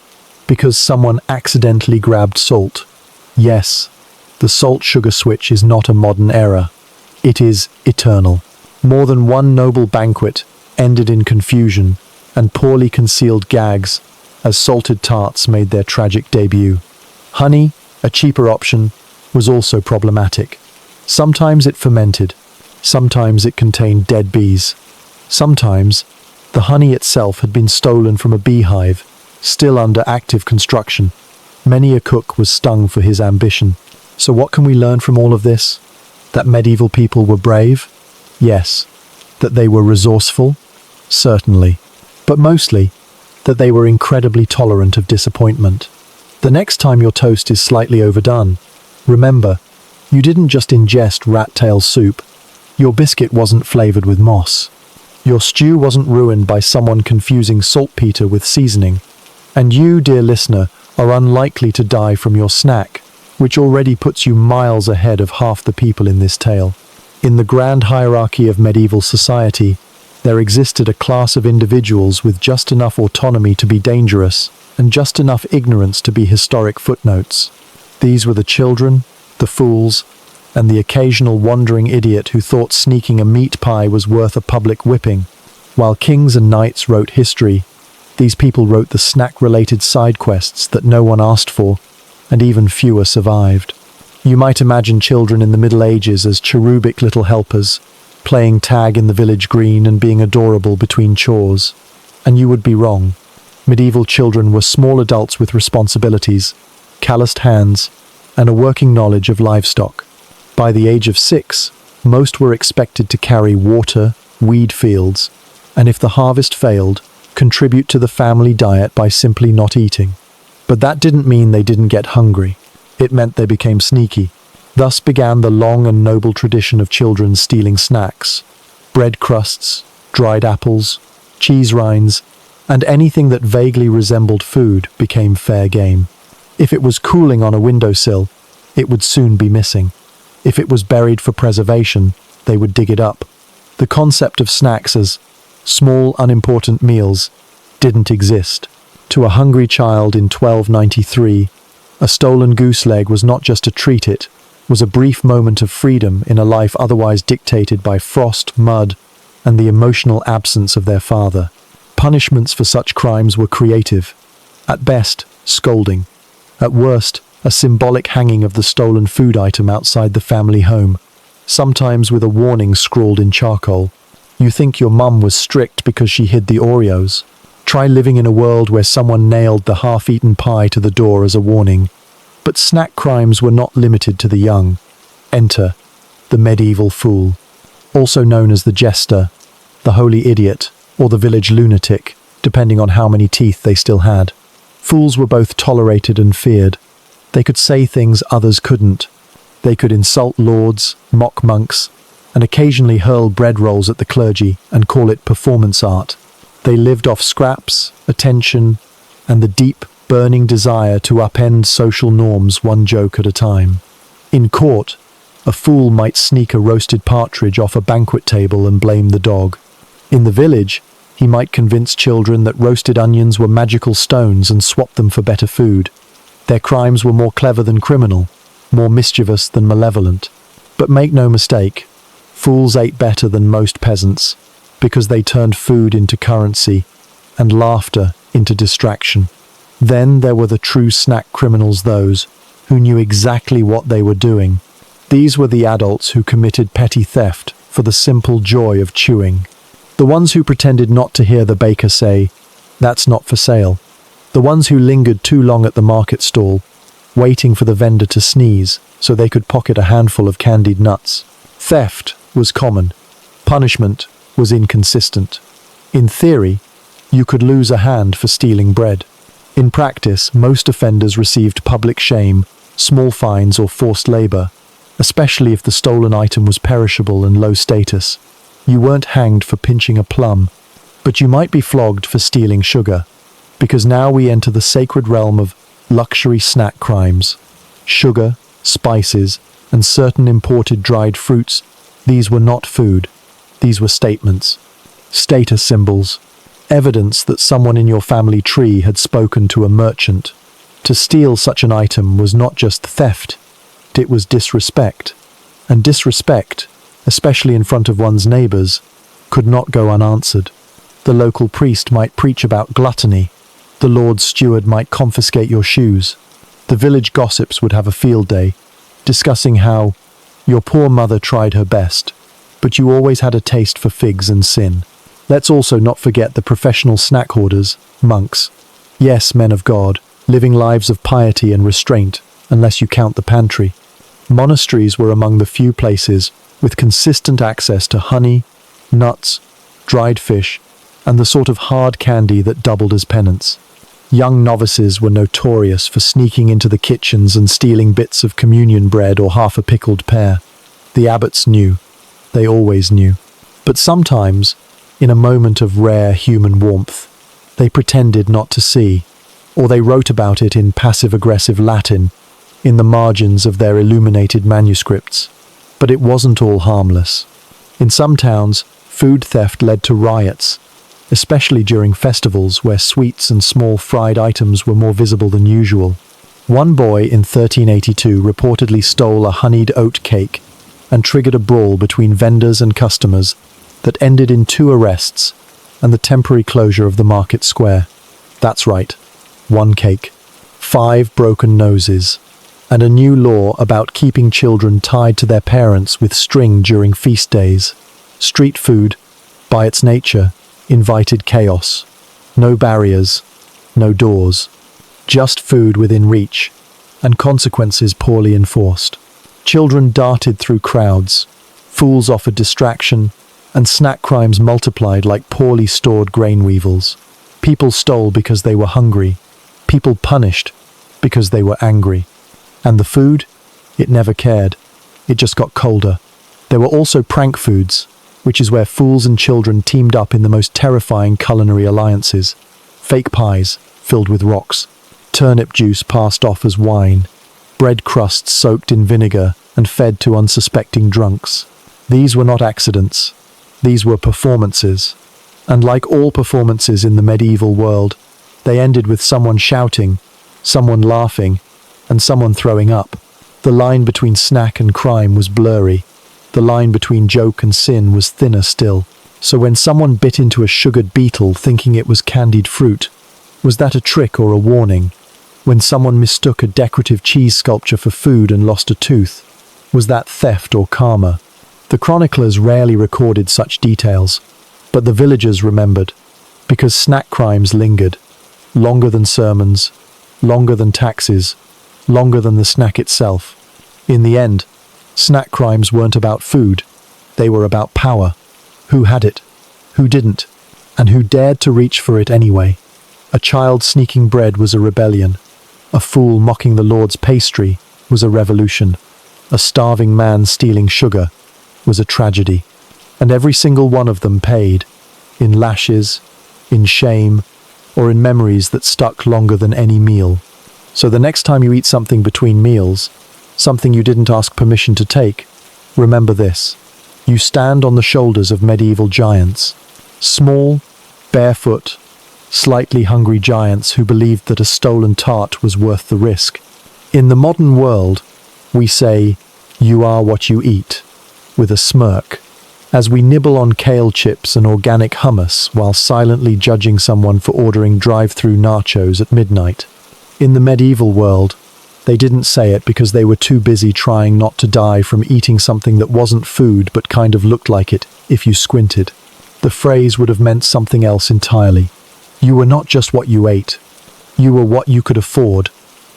because someone accidentally grabbed salt. Yes, the salt-sugar switch is not a modern error. It is eternal. More than one noble banquet ended in confusion and poorly concealed gags as salted tarts made their tragic debut. Honey, a cheaper option, was also problematic. Sometimes it fermented. Sometimes it contained dead bees. Sometimes the honey itself had been stolen from a beehive, still under active construction. Many a cook was stung for his ambition. So what can we learn from all of this? That medieval people were brave? Yes. That they were resourceful? Certainly. But mostly, that they were incredibly tolerant of disappointment. The next time your toast is slightly overdone, remember, you didn't just ingest rat-tail soup. Your biscuit wasn't flavored with moss. Your stew wasn't ruined by someone confusing saltpeter with seasoning. And you, dear listener, are unlikely to die from your snack, which already puts you miles ahead of half the people in this tale. In the grand hierarchy of medieval society, there existed a class of individuals with just enough autonomy to be dangerous and just enough ignorance to be historic footnotes. These were the children, the fools, and the occasional wandering idiot who thought sneaking a meat pie was worth a public whipping. While kings and knights wrote history, these people wrote the snack-related side quests that no one asked for, and even fewer survived. You might imagine children in the Middle Ages as cherubic little helpers, playing tag in the village green and being adorable between chores. And you would be wrong. Medieval children were small adults with responsibilities, calloused hands, and a working knowledge of livestock. By the age of 6, most were expected to carry water, weed fields, and if the harvest failed, contribute to the family diet by simply not eating. But that didn't mean they didn't get hungry. It meant they became sneaky. Thus began the long and noble tradition of children stealing snacks. Bread crusts, dried apples, cheese rinds, and anything that vaguely resembled food became fair game. If it was cooling on a windowsill, it would soon be missing. If it was buried for preservation, they would dig it up. The concept of snacks as Small, unimportant meals didn't exist. To a hungry child in 1293, a stolen goose leg was not just a treat, it was a brief moment of freedom in a life otherwise dictated by frost, mud, and the emotional absence of their father. Punishments for such crimes were creative. At best, scolding. At worst, a symbolic hanging of the stolen food item outside the family home, sometimes with a warning scrawled in charcoal. You think your mum was strict because she hid the Oreos? Try living in a world where someone nailed the half-eaten pie to the door as a warning. But snack crimes were not limited to the young. Enter the medieval fool, also known as the jester, the holy idiot, or the village lunatic, depending on how many teeth they still had. Fools were both tolerated and feared. They could say things others couldn't. They could insult lords, mock monks, and occasionally hurl bread rolls at the clergy and call it performance art. They lived off scraps, attention, and the deep, burning desire to upend social norms one joke at a time. In court, a fool might sneak a roasted partridge off a banquet table and blame the dog. In the village, he might convince children that roasted onions were magical stones and swap them for better food. Their crimes were more clever than criminal, more mischievous than malevolent. But make no mistake, fools ate better than most peasants, because they turned food into currency and laughter into distraction. Then there were the true snack criminals, those who knew exactly what they were doing. These were the adults who committed petty theft for the simple joy of chewing. The ones who pretended not to hear the baker say, "That's not for sale." The ones who lingered too long at the market stall, waiting for the vendor to sneeze so they could pocket a handful of candied nuts. Theft was common. Punishment was inconsistent. In theory, you could lose a hand for stealing bread. In practice, most offenders received public shame, small fines, or forced labor, especially if the stolen item was perishable and low status. You weren't hanged for pinching a plum, but you might be flogged for stealing sugar, because now we enter the sacred realm of luxury snack crimes. Sugar, spices, and certain imported dried fruits, these were not food. These were statements, status symbols, evidence that someone in your family tree had spoken to a merchant. To steal such an item was not just theft, it was disrespect. And disrespect, especially in front of one's neighbors, could not go unanswered. The local priest might preach about gluttony. The Lord's steward might confiscate your shoes. The village gossips would have a field day, discussing how your poor mother tried her best, but you always had a taste for figs and sin. Let's also not forget the professional snack hoarders, monks. Yes, men of God, living lives of piety and restraint, unless you count the pantry. Monasteries were among the few places with consistent access to honey, nuts, dried fish, and the sort of hard candy that doubled as penance. Young novices were notorious for sneaking into the kitchens and stealing bits of communion bread or half a pickled pear. The abbots knew. They always knew. But sometimes, in a moment of rare human warmth, they pretended not to see, or they wrote about it in passive-aggressive Latin in the margins of their illuminated manuscripts. But it wasn't all harmless. In some towns, food theft led to riots, especially during festivals where sweets and small fried items were more visible than usual. One boy in 1382 reportedly stole a honeyed oat cake and triggered a brawl between vendors and customers that ended in 2 arrests and the temporary closure of the market square. That's right, 1 cake, 5 broken noses, and a new law about keeping children tied to their parents with string during feast days. Street food, by its nature, invited chaos. No barriers, no doors. Just food within reach, and consequences poorly enforced. Children darted through crowds, fools offered distraction, and snack crimes multiplied like poorly stored grain weevils. People stole because they were hungry. People punished because they were angry. And the food? It never cared. It just got colder. There were also prank foods, which is where fools and children teamed up in the most terrifying culinary alliances. Fake pies filled with rocks, turnip juice passed off as wine, bread crusts soaked in vinegar and fed to unsuspecting drunks. These were not accidents. These were performances. And like all performances in the medieval world, they ended with someone shouting, someone laughing, and someone throwing up. The line between snack and crime was blurry. The line between joke and sin was thinner still. So when someone bit into a sugared beetle thinking it was candied fruit, was that a trick or a warning? When someone mistook a decorative cheese sculpture for food and lost a tooth, was that theft or karma? The chroniclers rarely recorded such details, but the villagers remembered, because snack crimes lingered, longer than sermons, longer than taxes, longer than the snack itself. In the end, snack crimes weren't about food, they were about power. Who had it? Who didn't? And who dared to reach for it anyway? A child sneaking bread was a rebellion. A fool mocking the Lord's pastry was a revolution. A starving man stealing sugar was a tragedy. And every single one of them paid, in lashes, in shame, or in memories that stuck longer than any meal. So the next time you eat something between meals, something you didn't ask permission to take, remember this. You stand on the shoulders of medieval giants. Small, barefoot, slightly hungry giants who believed that a stolen tart was worth the risk. In the modern world, we say, "You are what you eat," with a smirk, as we nibble on kale chips and organic hummus while silently judging someone for ordering drive-through nachos at midnight. In the medieval world, they didn't say it because they were too busy trying not to die from eating something that wasn't food but kind of looked like it if you squinted. The phrase would have meant something else entirely. You were not just what you ate. You were what you could afford,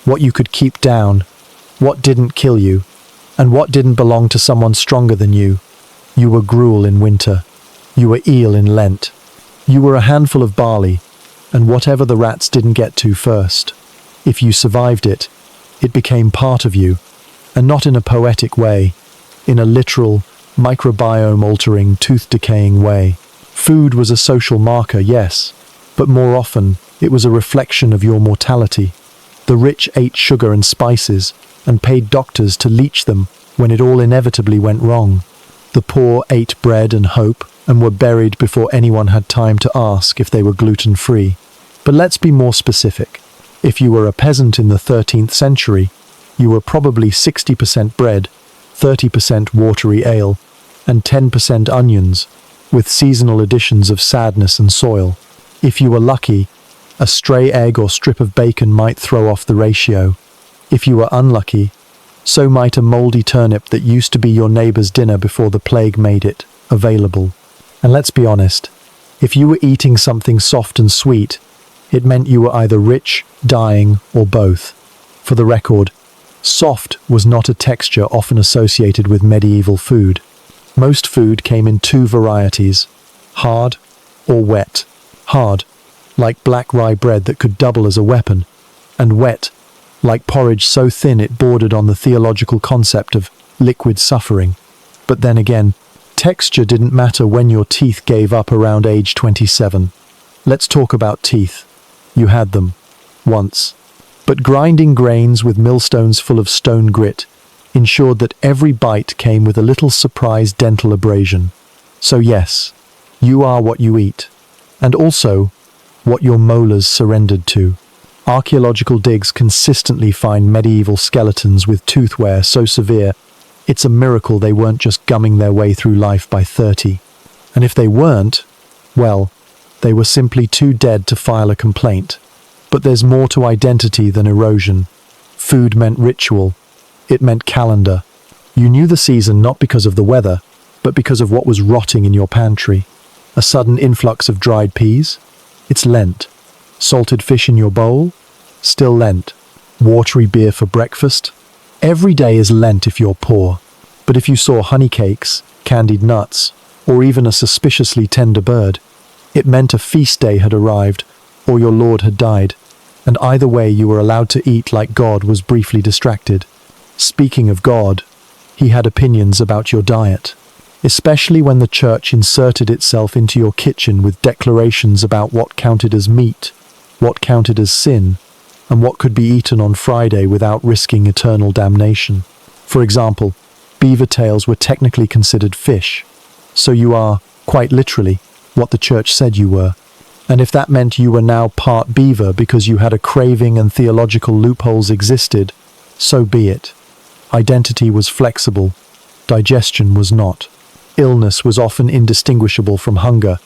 what you could keep down, what didn't kill you, and what didn't belong to someone stronger than you. You were gruel in winter. You were eel in Lent. You were a handful of barley, and whatever the rats didn't get to first. If you survived it, it became part of you, and not in a poetic way, in a literal, microbiome-altering, tooth-decaying way. Food was a social marker, yes, but more often it was a reflection of your mortality. The rich ate sugar and spices, and paid doctors to leech them when it all inevitably went wrong. The poor ate bread and hope, and were buried before anyone had time to ask if they were gluten-free. But let's be more specific. If you were a peasant in the 13th century, you were probably 60% bread, 30% watery ale, and 10% onions, with seasonal additions of sadness and soil. If you were lucky, a stray egg or strip of bacon might throw off the ratio. If you were unlucky, so might a mouldy turnip that used to be your neighbour's dinner before the plague made it available. And let's be honest, if you were eating something soft and sweet, it meant you were either rich, dying, or both. For the record, soft was not a texture often associated with medieval food. Most food came in two varieties, hard or wet. Hard, like black rye bread that could double as a weapon, and wet, like porridge so thin it bordered on the theological concept of liquid suffering. But then again, texture didn't matter when your teeth gave up around age 27. Let's talk about teeth. You had them. Once. But grinding grains with millstones full of stone grit ensured that every bite came with a little surprise dental abrasion. So yes, you are what you eat. And also, what your molars surrendered to. Archaeological digs consistently find medieval skeletons with tooth wear so severe, it's a miracle they weren't just gumming their way through life by 30. And if they weren't, well, they were simply too dead to file a complaint. But there's more to identity than erosion. Food meant ritual. It meant calendar. You knew the season not because of the weather, but because of what was rotting in your pantry. A sudden influx of dried peas? It's Lent. Salted fish in your bowl? Still Lent. Watery beer for breakfast? Every day is Lent if you're poor. But if you saw honey cakes, candied nuts, or even a suspiciously tender bird, it meant a feast day had arrived, or your Lord had died. And either way you were allowed to eat like God was briefly distracted. Speaking of God, he had opinions about your diet. Especially when the church inserted itself into your kitchen with declarations about what counted as meat, what counted as sin, and what could be eaten on Friday without risking eternal damnation. For example, beaver tails were technically considered fish, so you are, quite literally, what the church said you were. And if that meant you were now part beaver because you had a craving and theological loopholes existed, so be it. Identity was flexible. Digestion was not. Illness was often indistinguishable from hunger.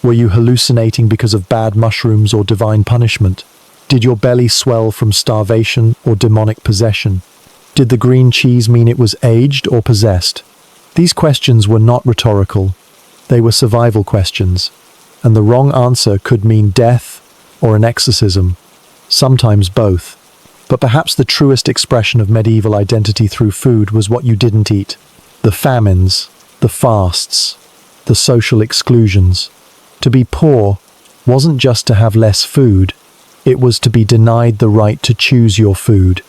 Were you hallucinating because of bad mushrooms or divine punishment? Did your belly swell from starvation or demonic possession? Did the green cheese mean it was aged or possessed? These questions were not rhetorical. They were survival questions, and the wrong answer could mean death or an exorcism, sometimes both. But perhaps the truest expression of medieval identity through food was what you didn't eat. The famines, the fasts, the social exclusions. To be poor wasn't just to have less food, it was to be denied the right to choose your food.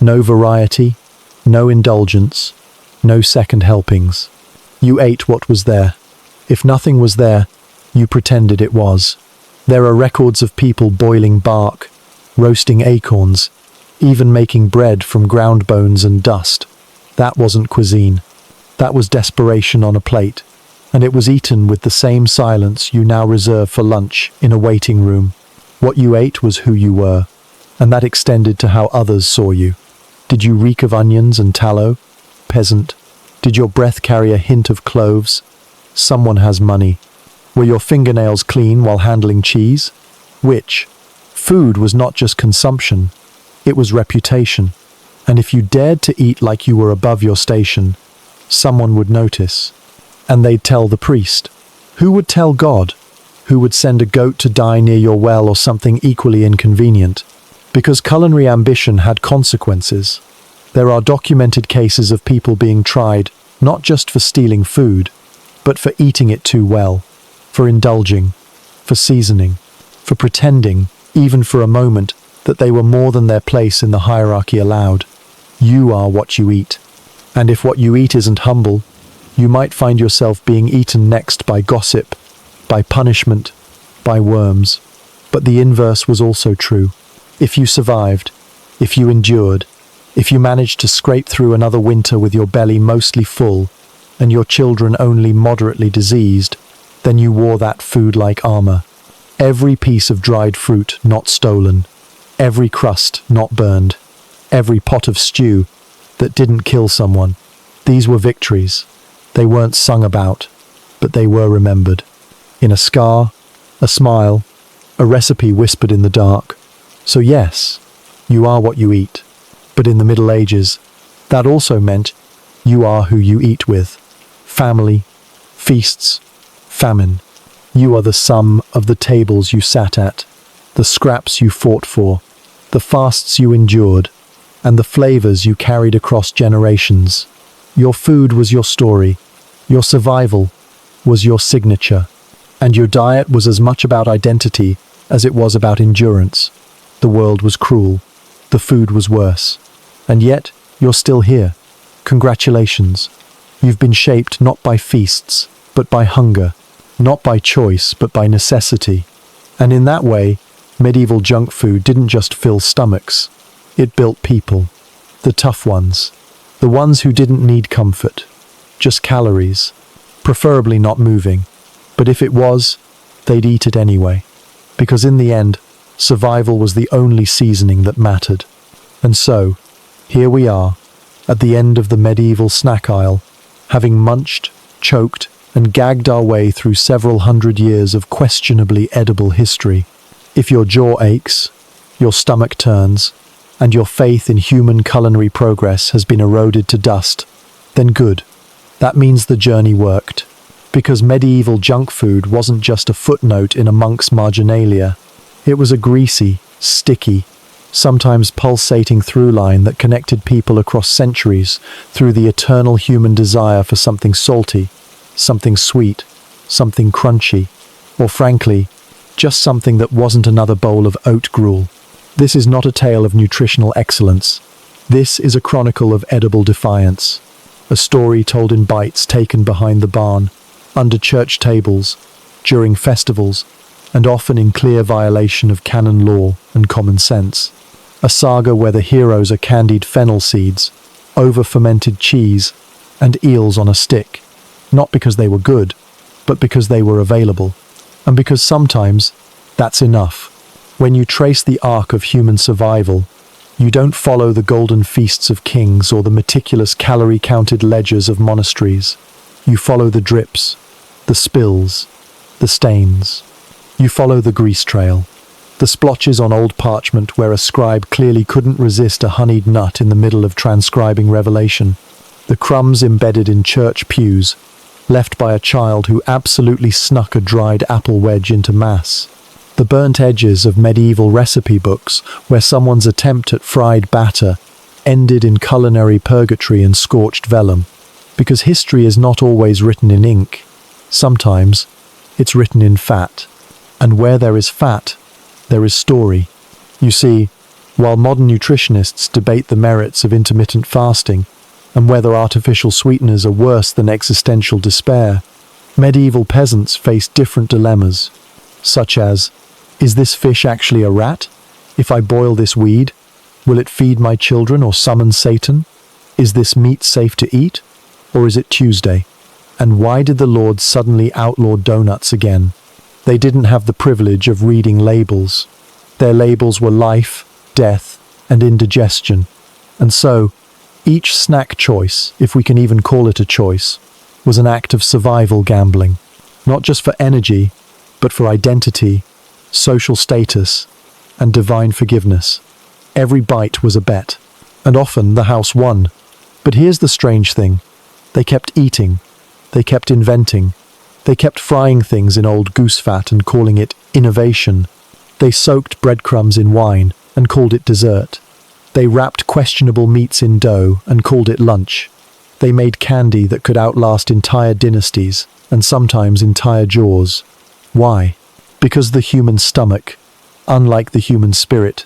No variety, no indulgence, no second helpings. You ate what was there. If nothing was there, you pretended it was. There are records of people boiling bark, roasting acorns, even making bread from ground bones and dust. That wasn't cuisine. That was desperation on a plate, and it was eaten with the same silence you now reserve for lunch in a waiting room. What you ate was who you were, and that extended to how others saw you. Did you reek of onions and tallow? Peasant. Did your breath carry a hint of cloves? Someone has money. Were your fingernails clean while handling cheese? Which? Food was not just consumption, it was reputation. And if you dared to eat like you were above your station, someone would notice. And they'd tell the priest. Who would tell God? Who would send a goat to die near your well or something equally inconvenient? Because culinary ambition had consequences. There are documented cases of people being tried not just for stealing food, but for eating it too well, for indulging, for seasoning, for pretending, even for a moment, that they were more than their place in the hierarchy allowed. You are what you eat. And if what you eat isn't humble, you might find yourself being eaten next by gossip, by punishment, by worms. But the inverse was also true. If you survived, if you endured, if you managed to scrape through another winter with your belly mostly full and your children only moderately diseased, then you wore that food like armor. Every piece of dried fruit not stolen, every crust not burned, every pot of stew that didn't kill someone. These were victories. They weren't sung about, but they were remembered. In a scar, a smile, a recipe whispered in the dark. So yes, you are what you eat. But in the Middle Ages, that also meant you are who you eat with. Family, feasts, famine. You are the sum of the tables you sat at, the scraps you fought for, the fasts you endured, and the flavors you carried across generations. Your food was your story, your survival was your signature, and your diet was as much about identity as it was about endurance. The world was cruel, the food was worse, and yet you're still here. Congratulations. You've been shaped not by feasts, but by hunger, not by choice, but by necessity. And in that way, medieval junk food didn't just fill stomachs, it built people. The tough ones, the ones who didn't need comfort, just calories, preferably not moving. But if it was, they'd eat it anyway, because in the end, survival was the only seasoning that mattered. And so, here we are, at the end of the medieval snack aisle, having munched, choked, and gagged our way through several hundred years of questionably edible history. If your jaw aches, your stomach turns, and your faith in human culinary progress has been eroded to dust, then good. That means the journey worked. Because medieval junk food wasn't just a footnote in a monk's marginalia. It was a greasy, sticky, sometimes pulsating through line that connected people across centuries through the eternal human desire for something salty, something sweet, something crunchy, or frankly, just something that wasn't another bowl of oat gruel. This is not a tale of nutritional excellence. This is a chronicle of edible defiance, a story told in bites taken behind the barn, under church tables, during festivals, and often in clear violation of canon law and common sense. A saga where the heroes are candied fennel seeds, over-fermented cheese, and eels on a stick, not because they were good, but because they were available. And because sometimes that's enough. When you trace the arc of human survival, you don't follow the golden feasts of kings or the meticulous calorie-counted ledgers of monasteries. You follow the drips, the spills, the stains. You follow the grease trail, the splotches on old parchment where a scribe clearly couldn't resist a honeyed nut in the middle of transcribing Revelation, the crumbs embedded in church pews, left by a child who absolutely snuck a dried apple wedge into Mass. The burnt edges of medieval recipe books where someone's attempt at fried batter ended in culinary purgatory and scorched vellum. Because history is not always written in ink. Sometimes it's written in fat. And where there is fat, there is story. You see, while modern nutritionists debate the merits of intermittent fasting and whether artificial sweeteners are worse than existential despair, medieval peasants faced different dilemmas, such as, is this fish actually a rat? If I boil this weed, will it feed my children or summon Satan? Is this meat safe to eat? Or is it Tuesday? And why did the Lord suddenly outlaw donuts again? They didn't have the privilege of reading labels. Their labels were life, death, and indigestion. And so, each snack choice, if we can even call it a choice, was an act of survival gambling. Not just for energy, but for identity, social status, and divine forgiveness. Every bite was a bet. And often the house won. But here's the strange thing. They kept eating. They kept inventing. They kept frying things in old goose fat and calling it innovation. They soaked breadcrumbs in wine and called it dessert. They wrapped questionable meats in dough and called it lunch. They made candy that could outlast entire dynasties and sometimes entire jaws. Why? Because the human stomach, unlike the human spirit,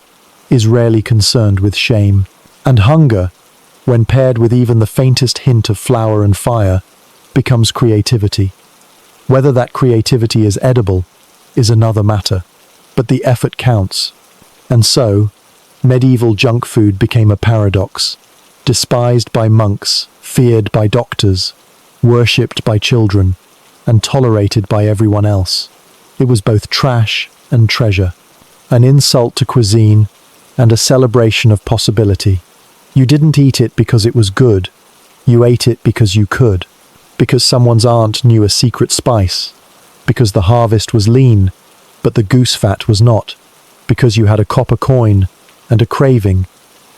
is rarely concerned with shame. And hunger, when paired with even the faintest hint of flour and fire, becomes creativity. Whether that creativity is edible is another matter, but the effort counts. And so, medieval junk food became a paradox, despised by monks, feared by doctors, worshipped by children, and tolerated by everyone else. It was both trash and treasure, an insult to cuisine and a celebration of possibility. You didn't eat it because it was good. You ate it because you could. Because someone's aunt knew a secret spice. Because the harvest was lean, but the goose fat was not. Because you had a copper coin and a craving,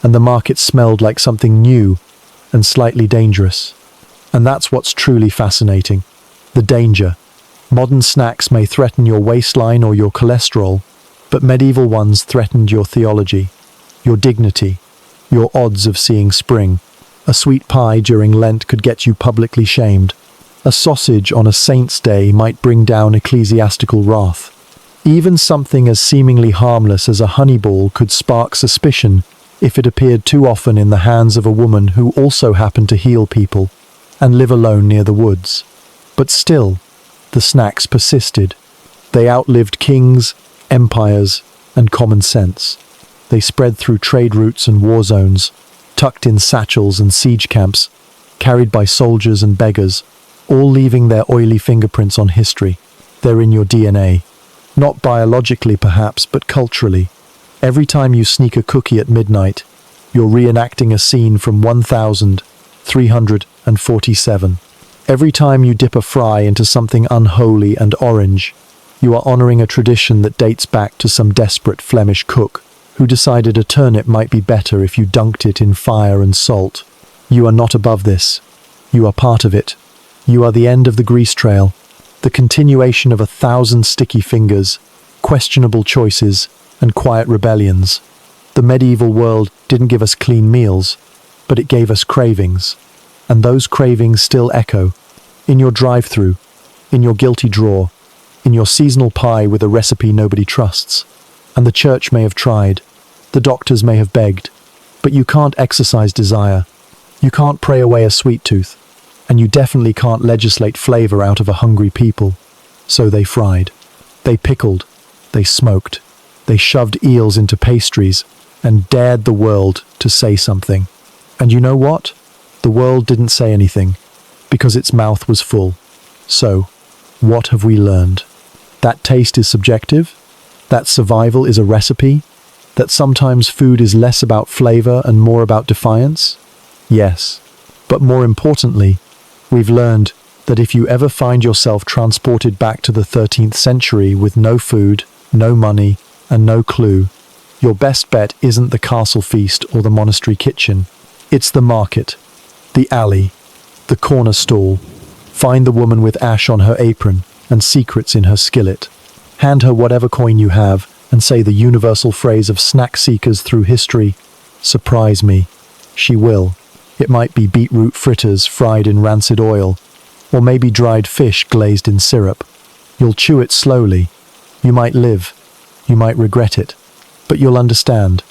and the market smelled like something new and slightly dangerous. And that's what's truly fascinating. The danger. Modern snacks may threaten your waistline or your cholesterol, but medieval ones threatened your theology, your dignity, your odds of seeing spring. A sweet pie during Lent could get you publicly shamed. A sausage on a saint's day might bring down ecclesiastical wrath. Even something as seemingly harmless as a honey ball could spark suspicion if it appeared too often in the hands of a woman who also happened to heal people and live alone near the woods. But still, the snacks persisted. They outlived kings, empires, and common sense. They spread through trade routes and war zones, tucked in satchels and siege camps, carried by soldiers and beggars, all leaving their oily fingerprints on history. They're in your DNA. Not biologically perhaps, but culturally. Every time you sneak a cookie at midnight, you're reenacting a scene from 1347. Every time you dip a fry into something unholy and orange, you are honoring a tradition that dates back to some desperate Flemish cook who decided a turnip might be better if you dunked it in fire and salt. You are not above this. You are part of it. You are the end of the grease trail, the continuation of 1,000 sticky fingers, questionable choices, and quiet rebellions. The medieval world didn't give us clean meals, but it gave us cravings. And those cravings still echo. In your drive-thru, in your guilty drawer, in your seasonal pie with a recipe nobody trusts. And the church may have tried, the doctors may have begged, but you can't exercise desire. You can't pray away a sweet tooth, and you definitely can't legislate flavor out of a hungry people. So they fried. They pickled. They smoked. They shoved eels into pastries and dared the world to say something. And you know what? The world didn't say anything, because its mouth was full. So, what have we learned? That taste is subjective? That survival is a recipe? That sometimes food is less about flavor and more about defiance? Yes. But more importantly, we've learned that if you ever find yourself transported back to the 13th century with no food, no money, and no clue, your best bet isn't the castle feast or the monastery kitchen. It's the market, the alley, the corner stall. Find the woman with ash on her apron and secrets in her skillet. Hand her whatever coin you have and say the universal phrase of snack seekers through history, "Surprise me." She will. It might be beetroot fritters fried in rancid oil, or maybe dried fish glazed in syrup. You'll chew it slowly. You might live. You might regret it. But you'll understand.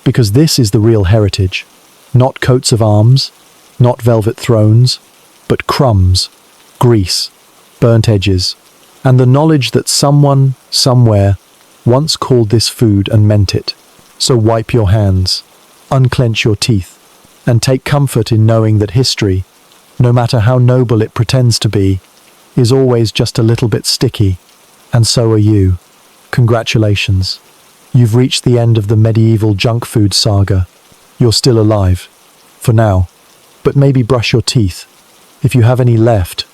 Because this is the real heritage. Not coats of arms, not velvet thrones, but crumbs, grease, burnt edges, and the knowledge that someone, somewhere, once called this food and meant it. So wipe your hands, unclench your teeth, and take comfort in knowing that history, no matter how noble it pretends to be, is always just a little bit sticky, and so are you. Congratulations. You've reached the end of the medieval junk food saga. You're still alive. For now. But maybe brush your teeth. If you have any left,